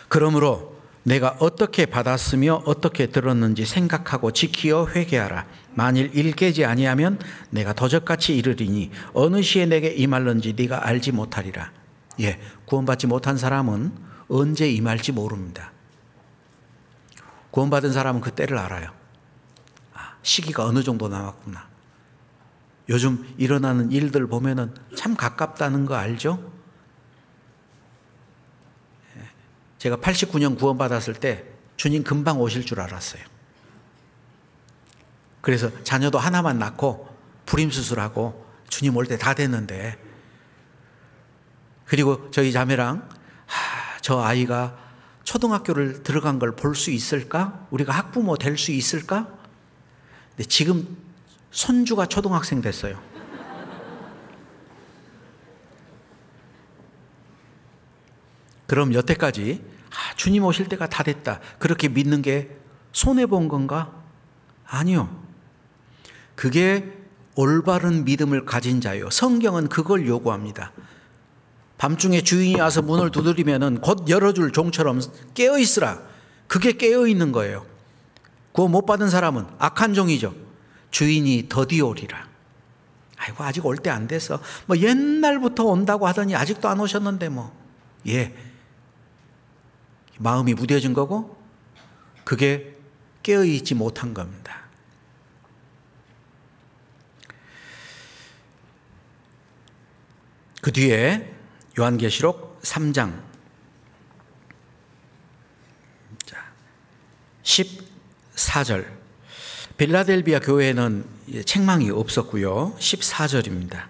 그러므로 내가 어떻게 받았으며 어떻게 들었는지 생각하고 지키어 회개하라. 만일 일깨지 아니하면 내가 도적같이 이르리니 어느 시에 내게 임할는지 네가 알지 못하리라. 구원받지 못한 사람은 언제 임할지 모릅니다. 구원받은 사람은 그 때를 알아요. 시기가 어느 정도 남았구나. 요즘 일어나는 일들 보면은 참 가깝다는 거 알죠? 제가 89년 구원받았을 때 주님 금방 오실 줄 알았어요. 그래서 자녀도 하나만 낳고 불임수술하고 주님 올 때 다 됐는데, 그리고 저희 자매랑 저 아이가 초등학교를 들어간 걸 볼 수 있을까? 우리가 학부모 될 수 있을까? 근데 지금 손주가 초등학생 됐어요. 그럼 여태까지 주님 오실 때가 다 됐다, 그렇게 믿는 게 손해본 건가? 아니요. 그게 올바른 믿음을 가진 자예요. 성경은 그걸 요구합니다. 밤중에 주인이 와서 문을 두드리면은 곧 열어줄 종처럼 깨어있으라. 그게 깨어있는 거예요. 그거 못 받은 사람은 악한 종이죠. 주인이 더디 오리라. 아이고, 아직 올 때 안 됐어. 옛날부터 온다고 하더니 아직도 안 오셨는데 마음이 무뎌진 거고, 그게 깨어있지 못한 겁니다. 그 뒤에 요한계시록 3장 14절. 빌라델비아 교회는 책망이 없었고요. 14절입니다.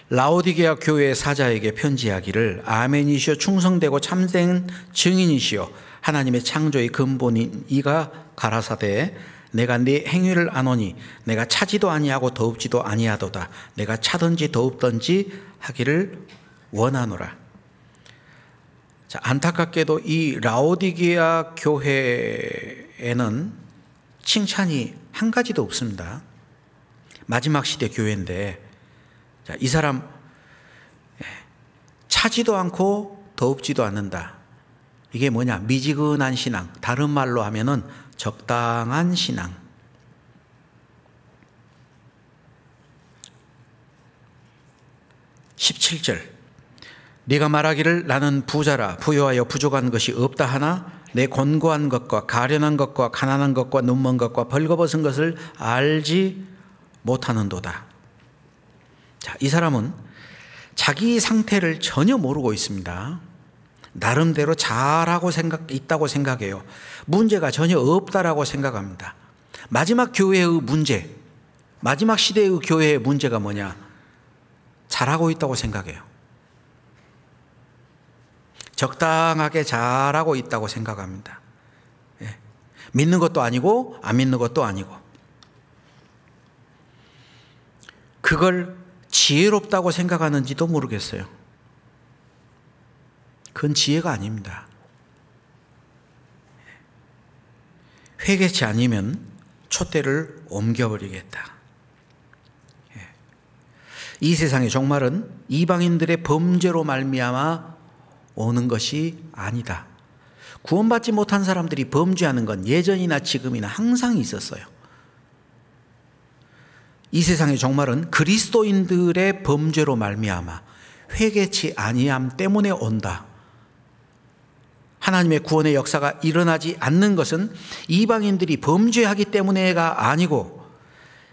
라오디게아 교회 사자에게 편지하기를 아멘이시오 충성되고 참된 증인이시오 하나님의 창조의 근본인 이가 가라사대 내가 네 행위를 아노니 내가 차지도 아니하고 더웁지도 아니하도다. 내가 차든지 더웁든지 하기를 원하노라. 자, 안타깝게도 이 라오디게아 교회에는 칭찬이 한 가지도 없습니다. 마지막 시대 교회인데, 자, 이 사람 차지도 않고 더웁지도 않는다. 이게 뭐냐? 미지근한 신앙. 다른 말로 하면은 적당한 신앙. 17절. 네가 말하기를 나는 부자라 부유하여 부족한 것이 없다 하나 내 곤고한 것과 가련한 것과 가난한 것과 눈먼 것과 벌거벗은 것을 알지 못하는도다. 자, 이 사람은 자기 상태를 전혀 모르고 있습니다. 나름대로 잘하고 있다고 생각해요. 문제가 전혀 없다라고 생각합니다. 마지막 교회의 문제, 마지막 시대의 교회의 문제가 뭐냐? 잘하고 있다고 생각해요. 적당하게 잘하고 있다고 생각합니다. 믿는 것도 아니고 안 믿는 것도 아니고. 그걸 지혜롭다고 생각하는지도 모르겠어요. 그건 지혜가 아닙니다. 회개치 아니면 촛대를 옮겨버리겠다. 이 세상의 종말은 이방인들의 범죄로 말미암아 오는 것이 아니다. 구원받지 못한 사람들이 범죄하는 건 예전이나 지금이나 항상 있었어요. 이 세상의 종말은 그리스도인들의 범죄로 말미암아 회개치 아니함 때문에 온다. 하나님의 구원의 역사가 일어나지 않는 것은 이방인들이 범죄하기 때문에가 아니고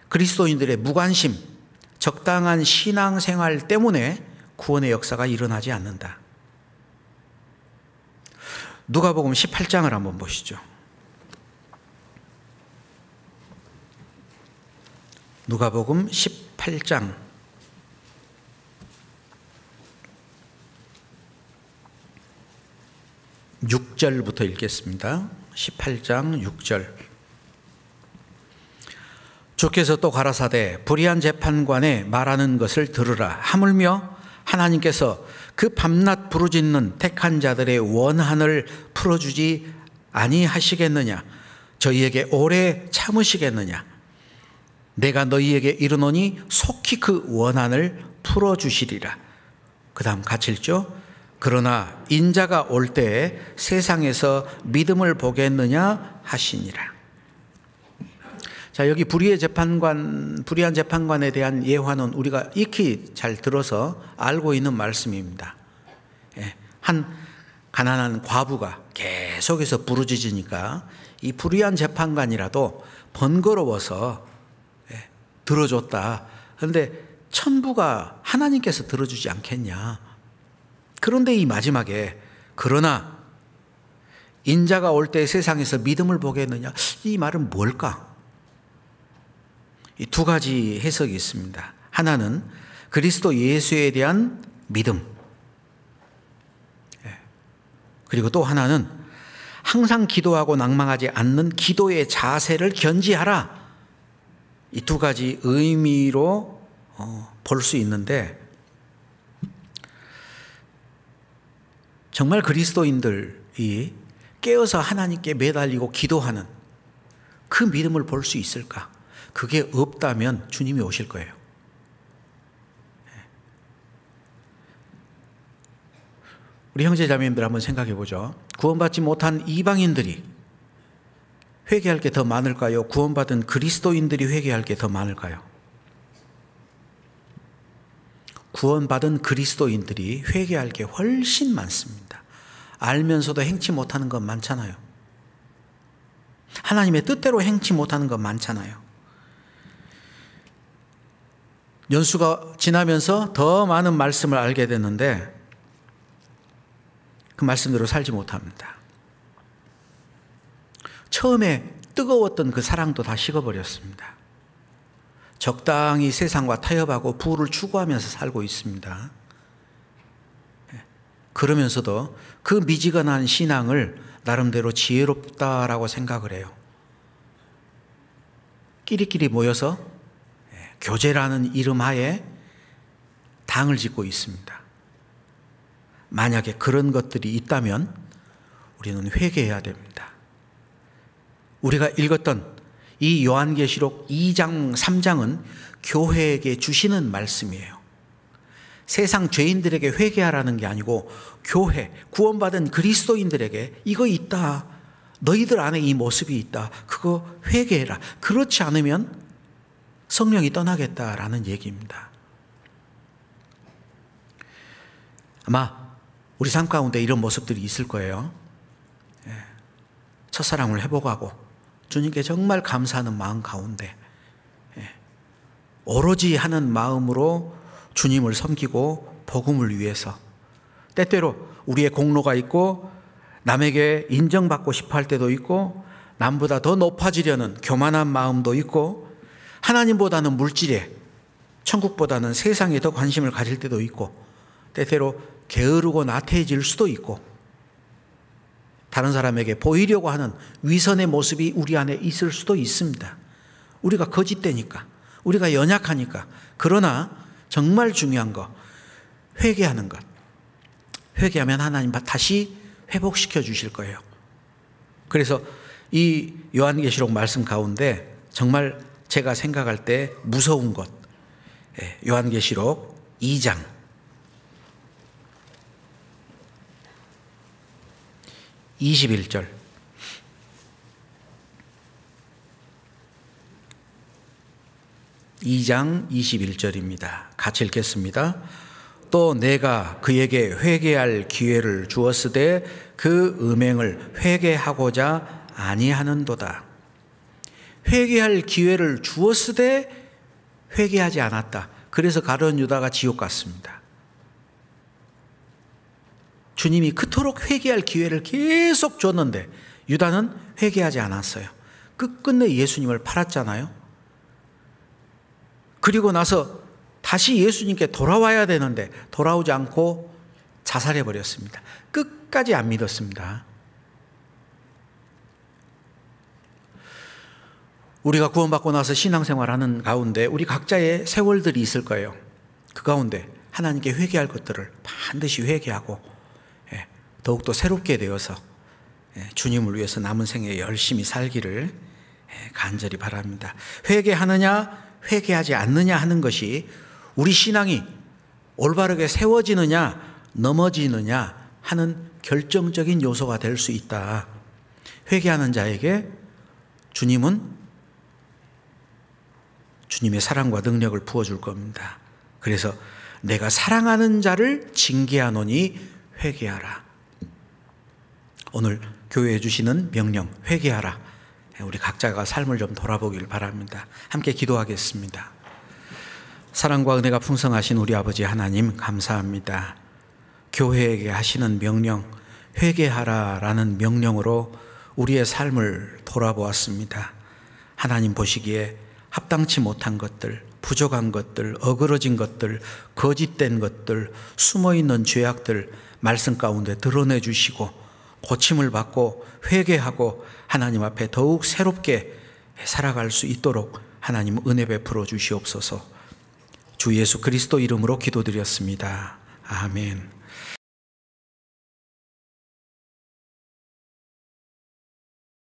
그리스도인들의 무관심, 적당한 신앙생활 때문에 구원의 역사가 일어나지 않는다. 누가복음 18장을 한번 보시죠. 누가복음 18장 6절부터 읽겠습니다. 18장 6절. 주께서 또 가라사대 불의한 재판관의 말하는 것을 들으라. 하물며 하나님께서 그 밤낮 부르짖는 택한 자들의 원한을 풀어주지 아니하시겠느냐? 저희에게 오래 참으시겠느냐? 내가 너희에게 이르노니 속히 그 원한을 풀어주시리라. 그 다음 같이 읽죠. 그러나 인자가 올 때에 세상에서 믿음을 보겠느냐 하시니라. 자, 여기 불의한 재판관에 대한 예화는 우리가 익히 잘 들어서 알고 있는 말씀입니다. 한 가난한 과부가 계속해서 부르짖으니까 이 불의한 재판관이라도 번거로워서 들어줬다. 그런데 천부가 하나님께서 들어주지 않겠냐. 그런데 이 마지막에 그러나 인자가 올 때 세상에서 믿음을 보겠느냐. 이 말은 뭘까? 이 두 가지 해석이 있습니다. 하나는 그리스도 예수에 대한 믿음. 그리고 또 하나는 항상 기도하고 낭망하지 않는 기도의 자세를 견지하라. 이 두 가지 의미로 볼 수 있는데 정말 그리스도인들이 깨어서 하나님께 매달리고 기도하는 그 믿음을 볼 수 있을까? 그게 없다면 주님이 오실 거예요. 우리 형제자매님들 한번 생각해 보죠. 구원받지 못한 이방인들이 회개할 게 더 많을까요? 구원받은 그리스도인들이 회개할 게 더 많을까요? 구원받은 그리스도인들이 회개할 게 훨씬 많습니다. 알면서도 행치 못하는 건 많잖아요. 하나님의 뜻대로 행치 못하는 건 많잖아요. 연수가 지나면서 더 많은 말씀을 알게 됐는데 그 말씀대로 살지 못합니다. 처음에 뜨거웠던 그 사랑도 다 식어버렸습니다. 적당히 세상과 타협하고 부를 추구하면서 살고 있습니다. 그러면서도 그 미지근한 신앙을 나름대로 지혜롭다라고 생각을 해요. 끼리끼리 모여서 교제라는 이름 하에 당을 짓고 있습니다. 만약에 그런 것들이 있다면 우리는 회개해야 됩니다. 우리가 읽었던 이 요한계시록 2장, 3장은 교회에게 주시는 말씀이에요. 세상 죄인들에게 회개하라는 게 아니고 교회, 구원받은 그리스도인들에게 이거 있다. 너희들 안에 이 모습이 있다. 그거 회개해라. 그렇지 않으면 성령이 떠나겠다라는 얘기입니다. 아마 우리 삶 가운데 이런 모습들이 있을 거예요. 첫사랑을 회복하고 주님께 정말 감사하는 마음 가운데 오로지 하는 마음으로 주님을 섬기고 복음을 위해서 때때로 우리의 공로가 있고 남에게 인정받고 싶어 할 때도 있고 남보다 더 높아지려는 교만한 마음도 있고 하나님보다는 물질에 천국보다는 세상에 더 관심을 가질 때도 있고 때때로 게으르고 나태해질 수도 있고 다른 사람에게 보이려고 하는 위선의 모습이 우리 안에 있을 수도 있습니다. 우리가 거짓되니까, 우리가 연약하니까. 그러나 정말 중요한 거, 회개하는 것. 회개하면 하나님 다시 회복시켜 주실 거예요. 그래서 이 요한계시록 말씀 가운데 정말 제가 생각할 때 무서운 것, 요한계시록 2장 21절. (2장 21절입니다) 같이 읽겠습니다. 또 내가 그에게 회개할 기회를 주었으되 그 음행을 회개하고자 아니하는도다. 회개할 기회를 주었으되 회개하지 않았다. 그래서 가룟 유다가 지옥 갔습니다. 주님이 그토록 회개할 기회를 계속 줬는데 유다는 회개하지 않았어요. 끝끝내 예수님을 팔았잖아요. 그리고 나서 다시 예수님께 돌아와야 되는데 돌아오지 않고 자살해 버렸습니다. 끝까지 안 믿었습니다. 우리가 구원받고 나서 신앙생활하는 가운데 우리 각자의 세월들이 있을 거예요. 그 가운데 하나님께 회개할 것들을 반드시 회개하고 더욱더 새롭게 되어서 주님을 위해서 남은 생에 열심히 살기를 간절히 바랍니다. 회개하느냐 회개하지 않느냐 하는 것이 우리 신앙이 올바르게 세워지느냐 넘어지느냐 하는 결정적인 요소가 될 수 있다. 회개하는 자에게 주님은 주님의 사랑과 능력을 부어줄 겁니다. 그래서 내가 사랑하는 자를 징계하노니 회개하라. 오늘 교회에 주시는 명령 회개하라. 우리 각자가 삶을 좀 돌아보길 바랍니다. 함께 기도하겠습니다. 사랑과 은혜가 풍성하신 우리 아버지 하나님 감사합니다. 교회에게 하시는 명령 회개하라라는 명령으로 우리의 삶을 돌아보았습니다. 하나님 보시기에 합당치 못한 것들, 부족한 것들, 어그러진 것들, 거짓된 것들, 숨어있는 죄악들 말씀 가운데 드러내 주시고 고침을 받고 회개하고 하나님 앞에 더욱 새롭게 살아갈 수 있도록 하나님 은혜 베풀어 주시옵소서. 주 예수 그리스도 이름으로 기도드렸습니다. 아멘.